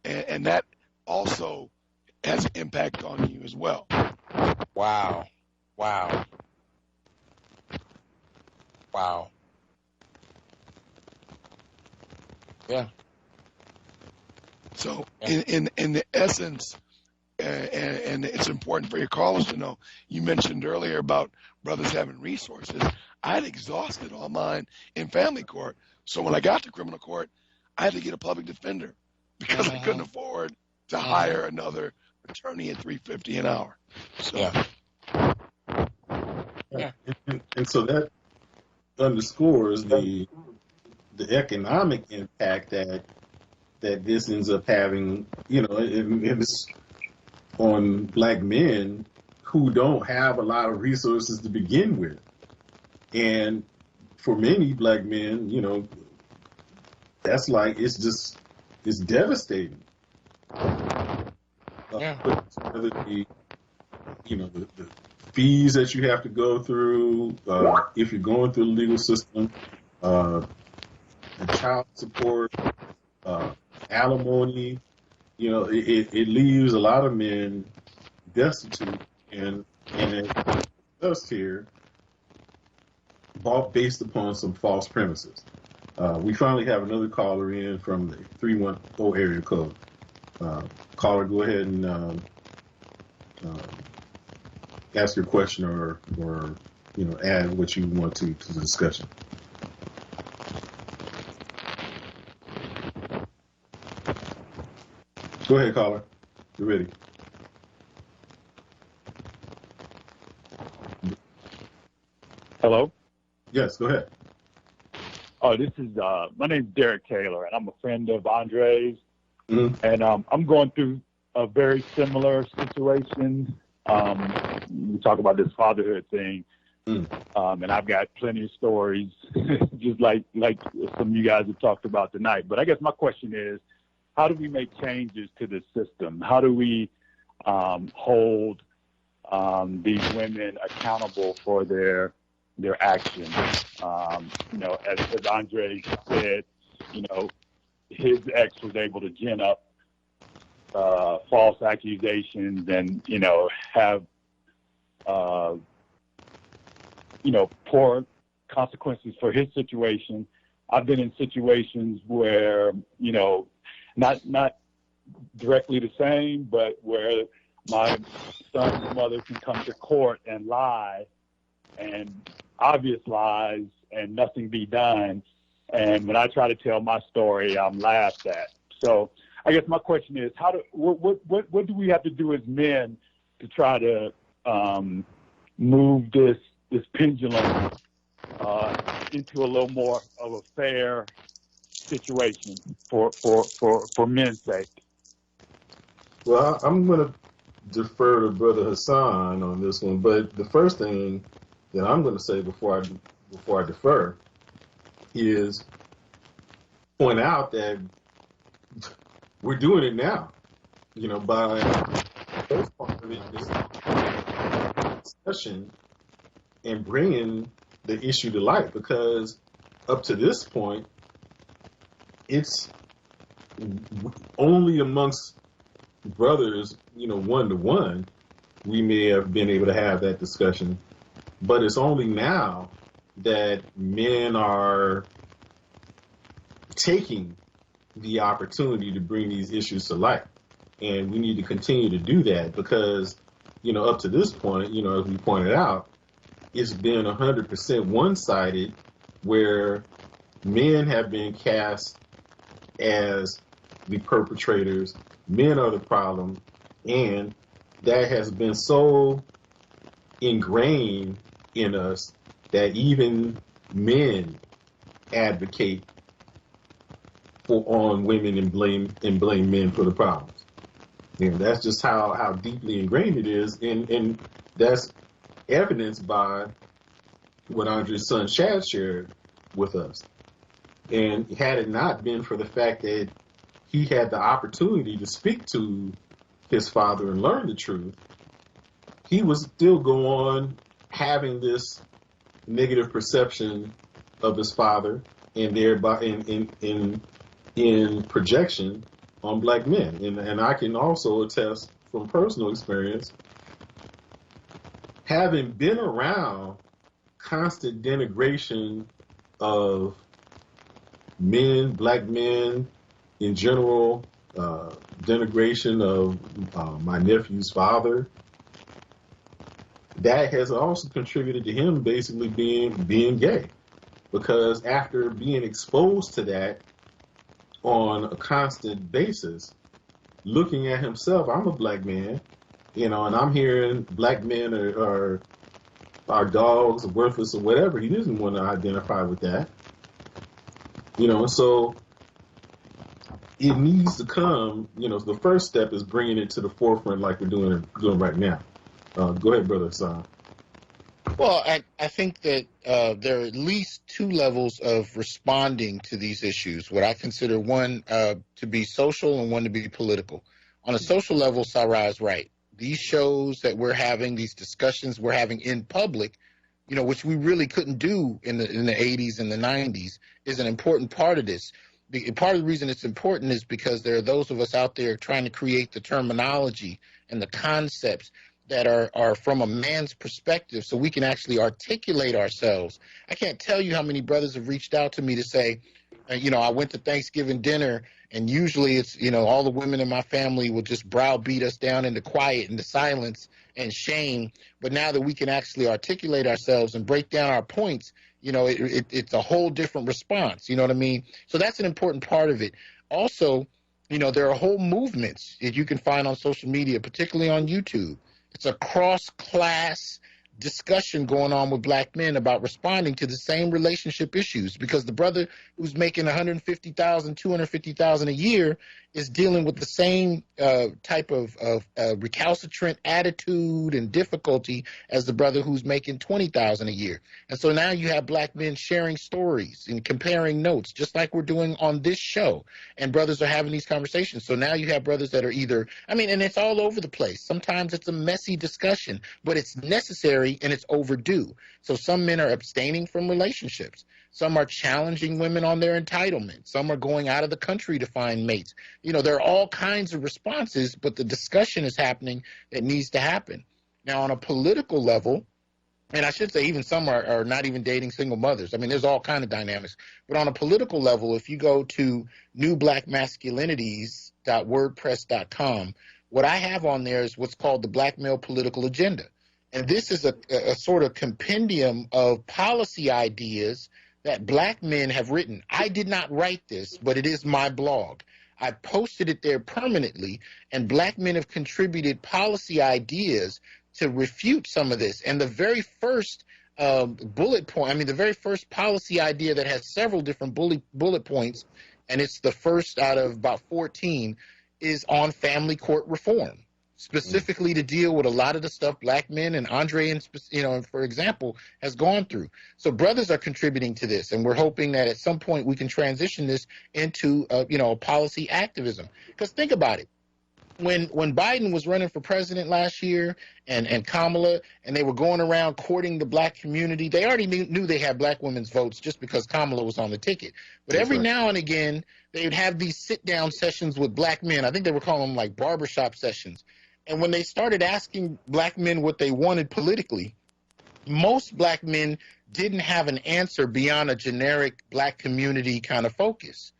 And that also has an impact on you as well. Wow. Wow. Wow. Yeah. So in the essence, and it's important for your callers to know, you mentioned earlier about brothers having resources. I had exhausted all mine in family court. So when I got to criminal court, I had to get a public defender because I couldn't afford to hire another attorney at $350 an hour. So, Yeah. And so that underscores the economic impact that this ends up having, it's on black men who don't have a lot of resources to begin with. And for many black men, that's like, it's devastating. Whether the fees that you have to go through, if you're going through the legal system, the child support, alimony, it leaves a lot of men destitute and us here based upon some false premises. We finally have another caller in from the 310 area code. Caller, go ahead and ask your question or add what you want to the discussion. Go ahead, caller. You're ready. Hello? Yes, go ahead. Oh, this is, my name's Derek Taylor, and I'm a friend of Andre's. Mm-hmm. And I'm going through a very similar situation. We talk about this fatherhood thing. And I've got plenty of stories, just like some of you guys have talked about tonight. But I guess my question is, how do we make changes to the system? How do we hold these women accountable for their actions? As Andre said, his ex was able to gin up false accusations and, have, poor consequences for his situation. I've been in situations where, not directly the same, but where my son's mother can come to court and lie, and obvious lies, and nothing be done. And when I try to tell my story, I'm laughed at. So I guess my question is, what do we have to do as men to try to move this pendulum into a little more of a fair situation for men's sake? Well, I'm going to defer to Brother Hasan on this one, but the first thing that I'm going to say before I defer is point out that we're doing it now. By the first part of it is discussion and bringing the issue to light, because up to this point, it's only amongst brothers, one-to-one, we may have been able to have that discussion, but it's only now that men are taking the opportunity to bring these issues to light. And we need to continue to do that because, up to this point, as we pointed out, it's been 100% one-sided where men have been cast as the perpetrators, men are the problem, and that has been so ingrained in us that even men advocate on women and blame men for the problems. That's just how deeply ingrained it is, and that's evidenced by what Andre's son Shad shared with us. And had it not been for the fact that he had the opportunity to speak to his father and learn the truth, he would still go on having this negative perception of his father and thereby in projection on black men. And I can also attest from personal experience, having been around constant denigration of men, black men in general, denigration of my nephew's father, that has also contributed to him basically being gay. Because after being exposed to that on a constant basis, looking at himself, I'm a black man, and I'm hearing black men are dogs, or worthless, or whatever. He doesn't want to identify with that. So it needs to come, the first step is bringing it to the forefront like we're doing right now. Go ahead, Brother Hasan. Well, I think that there are at least two levels of responding to these issues, what I consider one to be social and one to be political. On a social level, Sarah is right. These shows that we're having, these discussions we're having in public, which we really couldn't do in the 80s and the 90s, is an important part of this. Part of the reason it's important is because there are those of us out there trying to create the terminology and the concepts that are from a man's perspective so we can actually articulate ourselves. I can't tell you how many brothers have reached out to me to say, I went to Thanksgiving dinner and usually it's, all the women in my family will just browbeat us down into quiet, into silence and shame. But now that we can actually articulate ourselves and break down our points, it's a whole different response. You know what I mean? So that's an important part of it. Also, there are whole movements that you can find on social media, particularly on YouTube. It's a cross-class discussion going on with black men about responding to the same relationship issues, because the brother who's making $150,000, $250,000 a year is dealing with the same type of recalcitrant attitude and difficulty as the brother who's making $20,000 a year. And so now you have black men sharing stories and comparing notes, just like we're doing on this show. And brothers are having these conversations. So now you have brothers that are either, and it's all over the place. Sometimes it's a messy discussion, but it's necessary and it's overdue. So some men are abstaining from relationships. Some are challenging women on their entitlement. Some are going out of the country to find mates. There are all kinds of responses, but the discussion is happening that needs to happen. Now, on a political level, and I should say even some are not even dating single mothers. There's all kinds of dynamics. But on a political level, if you go to newblackmasculinities.wordpress.com, what I have on there is what's called the Black Male Political Agenda. And this is a sort of compendium of policy ideas that black men have written. I did not write this, but it is my blog. I posted it there permanently, and black men have contributed policy ideas to refute some of this. And the very first bullet point, the very first policy idea that has several different bullet points, and it's the first out of about 14, is on family court reform, specifically to deal with a lot of the stuff black men and Andre, for example, has gone through. So brothers are contributing to this, and we're hoping that at some point we can transition this into, policy activism. Because think about it. When Biden was running for president last year and Kamala, and they were going around courting the black community, they already knew they had black women's votes just because Kamala was on the ticket. But every now and again, they would have these sit-down sessions with black men. I think they were calling them like barbershop sessions. And when they started asking black men what they wanted politically, most black men didn't have an answer beyond a generic black community kind of focus.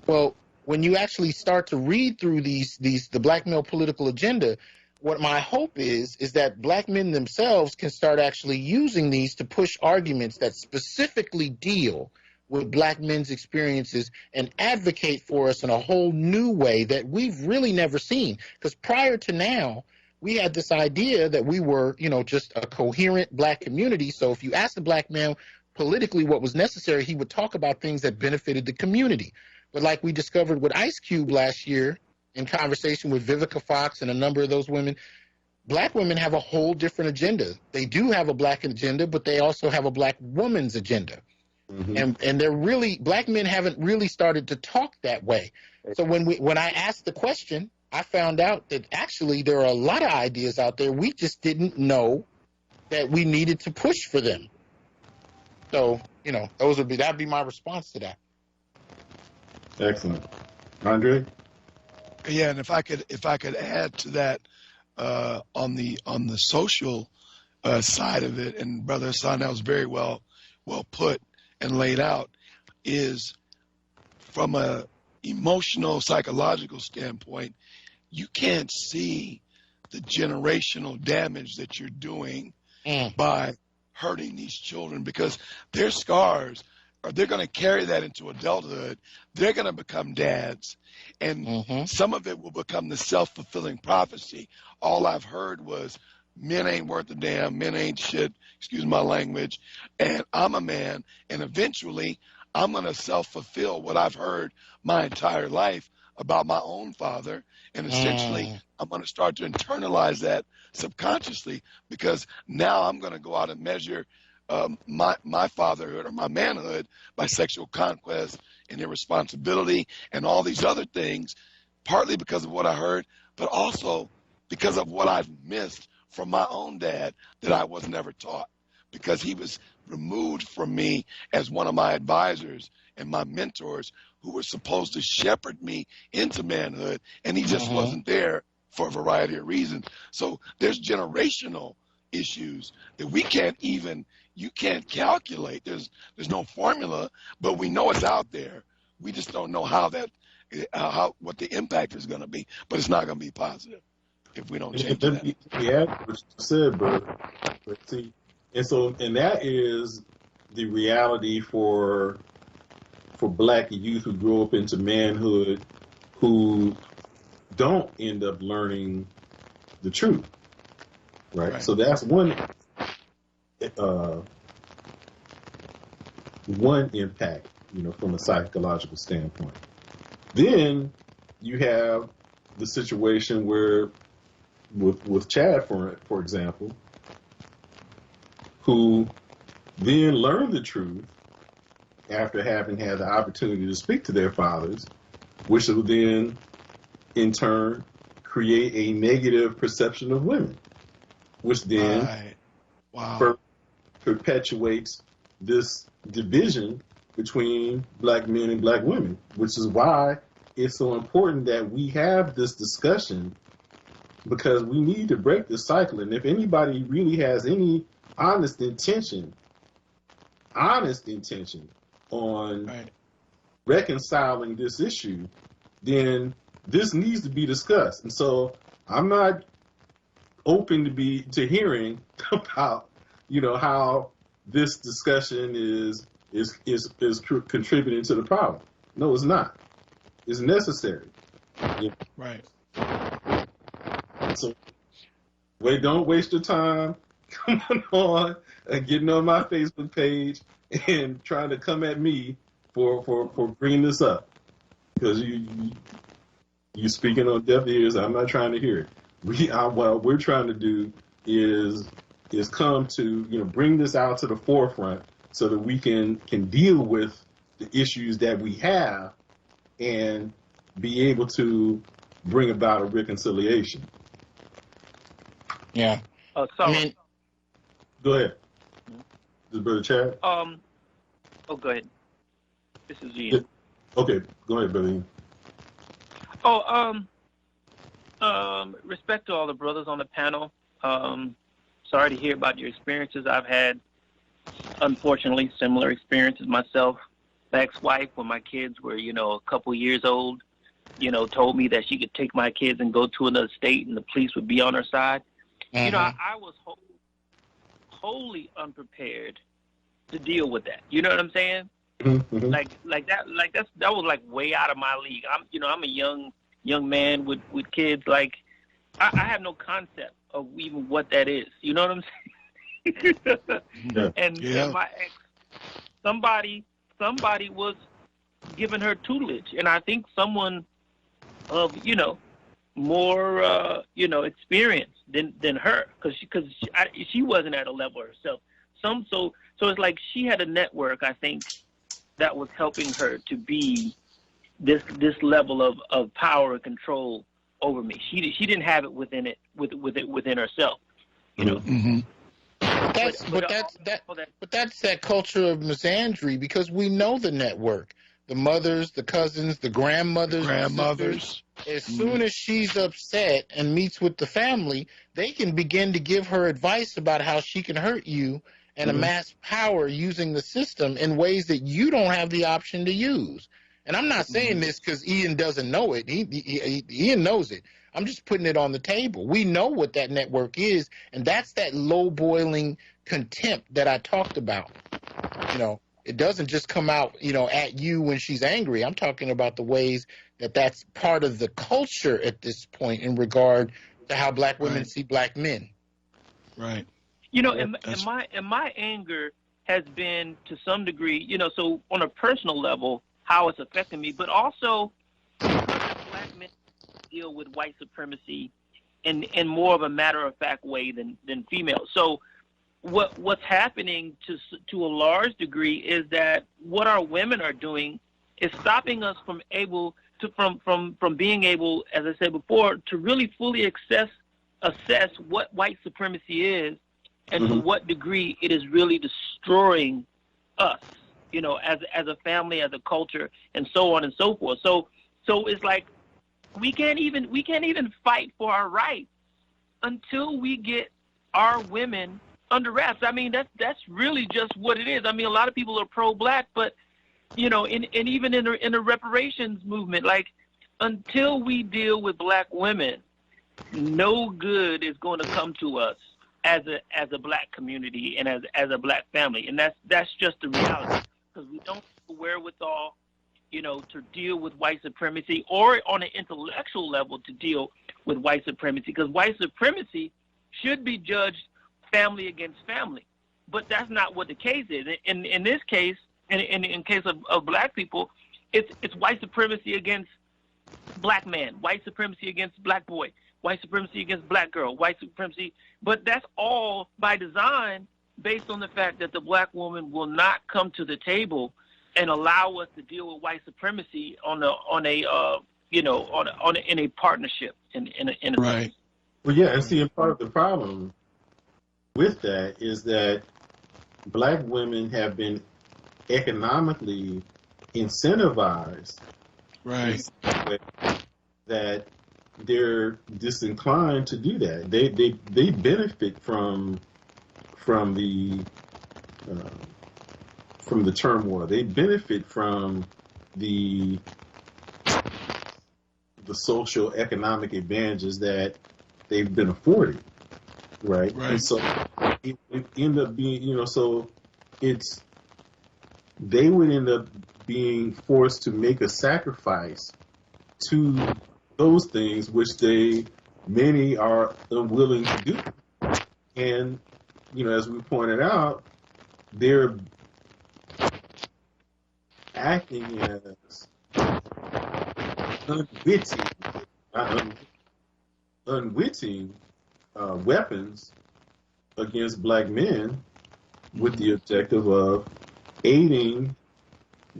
Well, when you actually start to read through the black male political agenda, what my hope is that black men themselves can start actually using these to push arguments that specifically deal with black men's experiences and advocate for us in a whole new way that we've really never seen. Because prior to now, we had this idea that we were, just a coherent black community. So if you asked a black man politically what was necessary, he would talk about things that benefited the community. But like we discovered with Ice Cube last year in conversation with Vivica Fox and a number of those women, black women have a whole different agenda. They do have a black agenda, but they also have a black woman's agenda. Mm-hmm. And they're really, black men haven't really started to talk that way. So when I asked the question, I found out that actually there are a lot of ideas out there we just didn't know that we needed to push for them. So, that'd be my response to that. Excellent. Andre? Yeah, and if I could add to that on the social side of it, and Brother Hasan, that was very well put and laid out, is from a emotional, psychological standpoint, you can't see the generational damage that you're doing by hurting these children, because their scars, or they're going to carry that into adulthood. They're going to become dads, and some of it will become the self-fulfilling prophecy. All I've heard was, men ain't worth a damn, men ain't shit, excuse my language, and I'm a man, and eventually I'm going to self-fulfill what I've heard my entire life about my own father, and essentially I'm going to start to internalize that subconsciously, because now I'm going to go out and measure my fatherhood or my manhood by sexual conquest and irresponsibility and all these other things, partly because of what I heard, but also because of what I've missed from my own dad that I was never taught, because he was removed from me as one of my advisors and my mentors who were supposed to shepherd me into manhood, and he just wasn't there for a variety of reasons. So there's generational issues that you can't calculate. There's no formula, but we know it's out there. We just don't know what the impact is going to be, but it's not going to be positive if we don't change that. Yeah, what you said, brother. But see, and that is the reality for black youth who grow up into manhood, who don't end up learning the truth, right? So that's one impact, from a psychological standpoint. Then you have the situation where with Chad, for example, who then learned the truth after having had the opportunity to speak to their fathers, which will then in turn create a negative perception of women, which then perpetuates this division between black men and black women, which is why it's so important that we have this discussion, because we need to break this cycle. And if anybody really has any honest intention on reconciling this issue, then this needs to be discussed. And so I'm not open to hearing about how this discussion is contributing to the problem. No, it's not. It's necessary. Right. So don't waste your time coming on and getting on my Facebook page and trying to come at me for bringing this up, because you speaking on deaf ears. I'm not trying to hear it. What we're trying to do is come to bring this out to the forefront so that we can deal with the issues that we have and be able to bring about a reconciliation. Yeah. Sorry. Go ahead. This is Brother Chad. Go ahead. This is Ian. Okay, go ahead, Brother Ian. Respect to all the brothers on the panel. Some sorry to hear about your experiences. I've had, unfortunately, similar experiences myself. My ex-wife, when my kids were, a couple years old, told me that she could take my kids and go to another state and the police would be on her side. Mm-hmm. I was wholly unprepared to deal with that. You know what I'm saying? Mm-hmm. That was like way out of my league. I'm a young man with kids. Like I have no concept of even what that is. You know what I'm saying? Yeah. And my ex, somebody was giving her tutelage, and I think someone of more experience than her, because she wasn't at a level herself. So it's like she had a network, I think, that was helping her to be this level of power and control over me. She didn't have it within herself, Mm-hmm. But that's that culture of misandry, because we know the network, the mothers, the cousins, the grandmothers, the sisters. As soon as she's upset and meets with the family, they can begin to give her advice about how she can hurt you and amass power using the system in ways that you don't have the option to use. And I'm not saying this because Ian doesn't know it. Ian knows it. I'm just putting it on the table. We know what that network is, and that's that low boiling contempt that I talked about. It doesn't just come out, at you when she's angry. I'm talking about the ways that's part of the culture at this point in regard to how black women see black men. Right. And my anger has been to some degree, so on a personal level, how it's affecting me, but also black men deal with white supremacy in more of a matter-of-fact way than females. So what's happening to a large degree is that what our women are doing is stopping us from being able, as I said before, to really fully assess what white supremacy is and to what degree it is really destroying us, as a family, as a culture, and so on and so forth. So it's like we can't even fight for our rights until we get our women under wraps. I mean, that's really just what it is. I mean, a lot of people are pro-black, but and even in the reparations movement, like until we deal with black women, no good is going to come to us as a black community and as a black family, and that's just the reality, because we don't have the wherewithal, to deal with white supremacy, or on an intellectual level to deal with white supremacy, because white supremacy should be judged family against family, but that's not what the case is. In this case, in case of black people, it's white supremacy against black man, white supremacy against black boy, white supremacy against black girl, white supremacy, but that's all by design, based on the fact that the black woman will not come to the table and allow us to deal with white supremacy in a partnership in a Right. sense. Well, yeah, and see, and part of the problem with that is that black women have been economically incentivized Right. that they're disinclined to do that. They benefit from the turmoil. They benefit from the social economic advantages that they've been afforded, right? Right. And so it end up being, so they would end up being forced to make a sacrifice to those things which many are unwilling to do. And, as we pointed out, they're acting as unwitting weapons against black men with the objective of aiding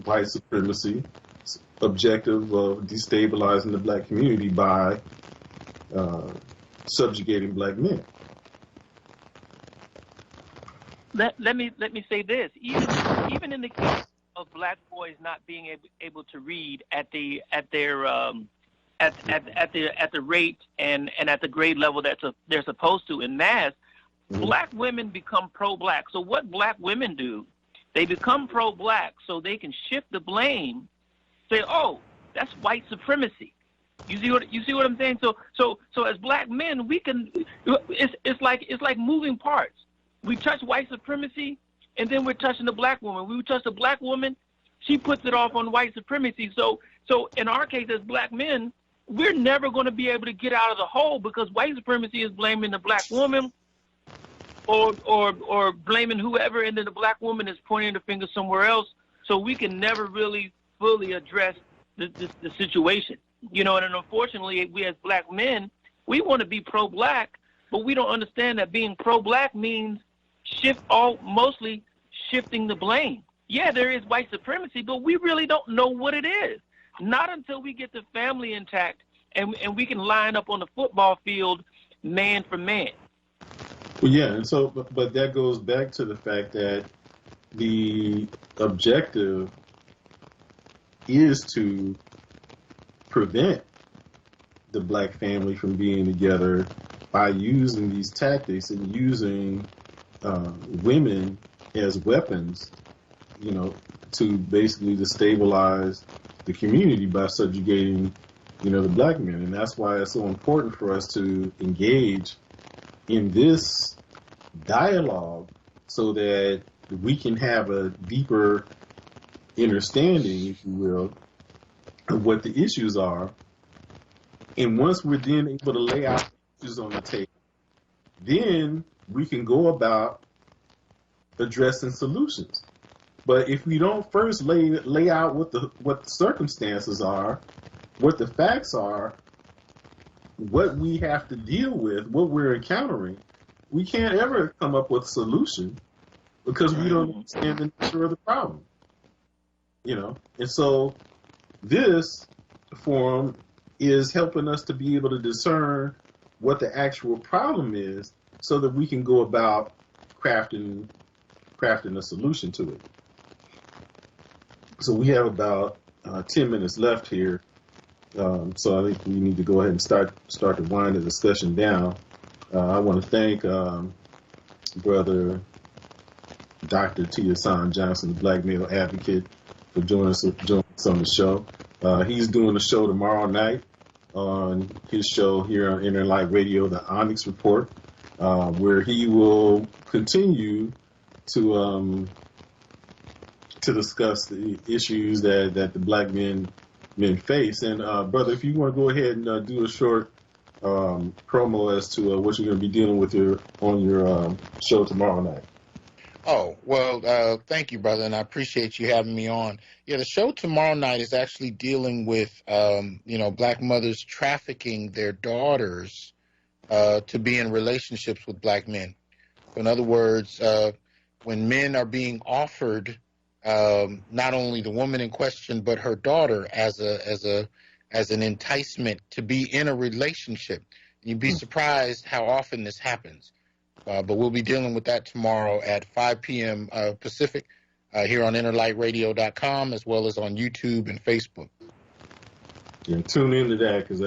white supremacy, objective of destabilizing the black community by subjugating black men. Let me say this. Even in the case of black boys not being able to read at the rate and at the grade level they're supposed to in math, Black women become pro-black. So what black women do, they become pro-black so they can shift the blame, say, oh, that's white supremacy. You see what I'm saying? So as black men, we can. It's like moving parts. We touch white supremacy, and then we're touching the black woman. We touch the black woman, she puts it off on white supremacy. So in our case, as black men, we're never going to be able to get out of the hole because white supremacy is blaming the black woman, or blaming whoever, and then the black woman is pointing the finger somewhere else. So we can never really fully address the situation. And unfortunately, we as black men, we want to be pro-black, but we don't understand that being pro-black means mostly shifting the blame. Yeah, there is white supremacy, but we really don't know what it is. Not until we get the family intact and we can line up on the football field man for man. Well, yeah, and so, but that goes back to the fact that the objective is to prevent the black family from being together by using these tactics and using women as weapons, to basically destabilize the community by subjugating, the black men. And that's why it's so important for us to engage in this dialogue so that we can have a deeper understanding, if you will, of what the issues are. And once we're then able to lay out issues on the table, then we can go about addressing solutions. But if we don't first lay out what the circumstances are, what the facts are, what we have to deal with, what we're encountering, we can't ever come up with a solution because we don't understand the nature of the problem. And so this forum is helping us to be able to discern what the actual problem is so that we can go about crafting a solution to it. So we have about 10 minutes left here. So I think we need to go ahead and start to wind the discussion down. I want to thank Brother Dr. T. Hasan Johnson, the Black Male Advocate, for joining us on the show. He's doing a show tomorrow night on his show here on Inner Light Radio, the Onyx Report, where he will continue to discuss the issues that the black men face. And brother, if you want to go ahead and do a short promo as to what you're going to be dealing with on your show tomorrow night. Oh, well, thank you, brother, and I appreciate you having me on. Yeah, the show tomorrow night is actually dealing with, black mothers trafficking their daughters to be in relationships with black men. So in other words, when men are being offered not only the woman in question but her daughter as an enticement to be in a relationship, you'd be surprised how often this happens. But we'll be dealing with that tomorrow at 5 p.m. Pacific here on InnerLightRadio.com as well as on YouTube and Facebook. Yeah, tune into that because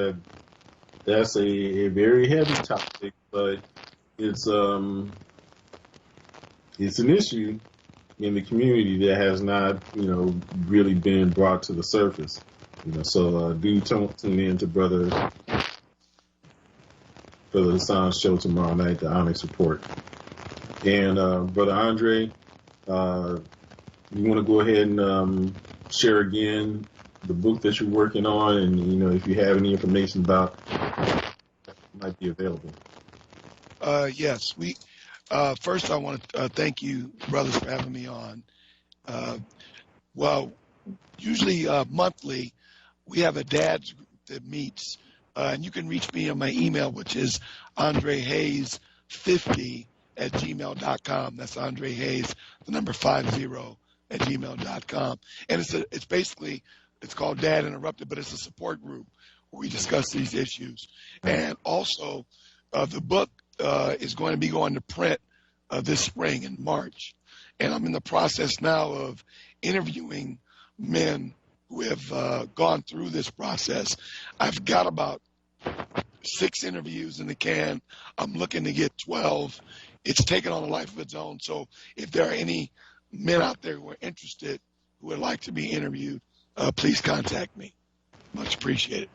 that's a very heavy topic, but it's an issue in the community that has not, really been brought to the surface. So do tune in to Brother Hasan's show tomorrow night, the Onyx Report. And Brother Andre, you want to go ahead and share again the book that you're working on, and if you have any information about it might be available. Yes, first I want to thank you, brothers, for having me on. Well, usually monthly, we have a dad's group that meets. And you can reach me on my email, which is andrehayes50@gmail.com. That's Andre Hayes, the number 50@gmail.com. And it's basically, it's called Dad Interrupted, but it's a support group where we discuss these issues. And also, the book is going to be going to print this spring in March. And I'm in the process now of interviewing men who have gone through this process. I've got about 6 interviews in the can. I'm looking to get 12 it's taken on a life of its own. So if there are any men out there who are interested, who would like to be interviewed, please contact me. Much appreciated.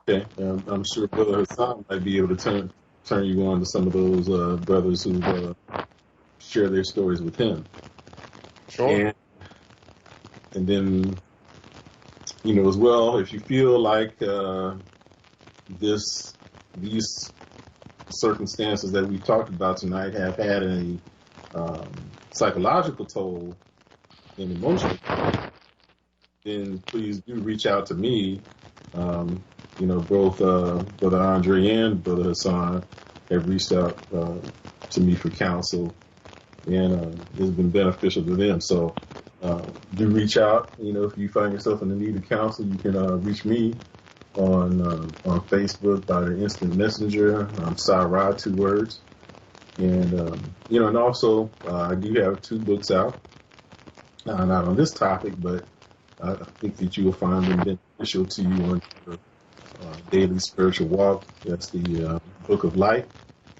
Okay, I'm sure Brother Hasan might be able to turn you on to some of those brothers who share their stories with him. Sure. And then, as well, if you feel like these circumstances that we've talked about tonight have had a psychological toll and emotional, then please do reach out to me. Both Brother Andre and Brother Hasan have reached out to me for counsel, and it's been beneficial to them. So do reach out. If you find yourself in the need of counsel, you can reach me on Facebook by the instant messenger. I'm Sarah, 2 words. And, and also I do have 2 books out, not on this topic, but I think that you will find them beneficial to you on your daily spiritual walk. That's the Book of Light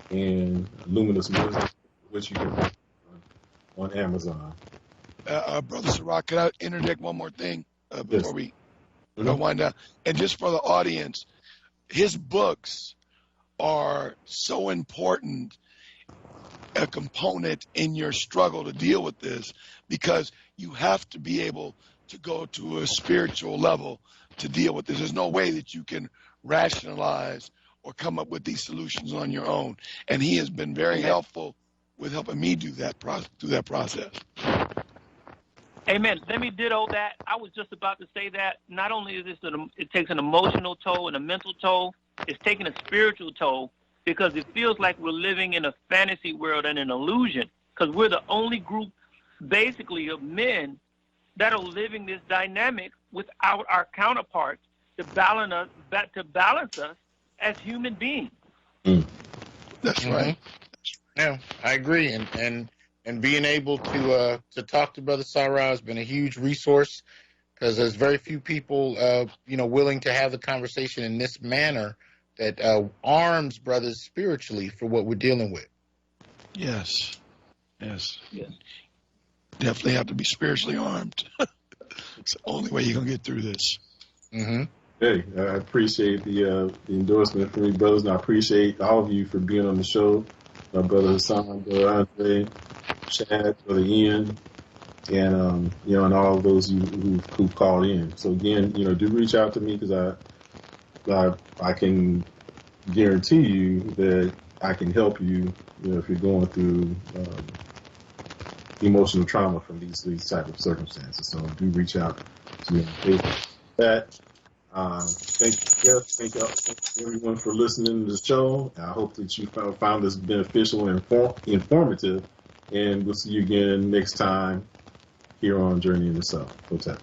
and Luminous Wisdom, which you can find on Amazon. Brother Sirach, could I interject one more thing before we Mhm. wind down? And just for the audience, his books are so important a component in your struggle to deal with this, because you have to be able to go to a spiritual level to deal with this. There's no way that you can rationalize or come up with these solutions on your own. And he has been very helpful with helping me do that through that process. Amen. Let me ditto that. I was just about to say that not only is this it takes an emotional toll and a mental toll, it's taking a spiritual toll, because it feels like we're living in a fantasy world and an illusion, because we're the only group basically of men that are living this dynamic without our counterparts to balance us as human beings. That's right. Yeah, I agree. And being able to talk to Brother Sarah has been a huge resource, because there's very few people, willing to have the conversation in this manner that arms brothers spiritually for what we're dealing with. Yes. Definitely have to be spiritually armed. It's the only way you're going to get through this. Mm-hmm. Hey, I appreciate the endorsement from you, brothers, and I appreciate all of you for being on the show. My brother Hasan, Brother Andre, Chad, Brother Ian, and and all of those who called in. So again, do reach out to me, because I can guarantee you that I can help you. If you're going through emotional trauma from these type of circumstances. So do reach out to me on Facebook. Thank everyone for listening to the show. I hope that you found this beneficial and informative. And we'll see you again next time here on Journey in the South. Hotel.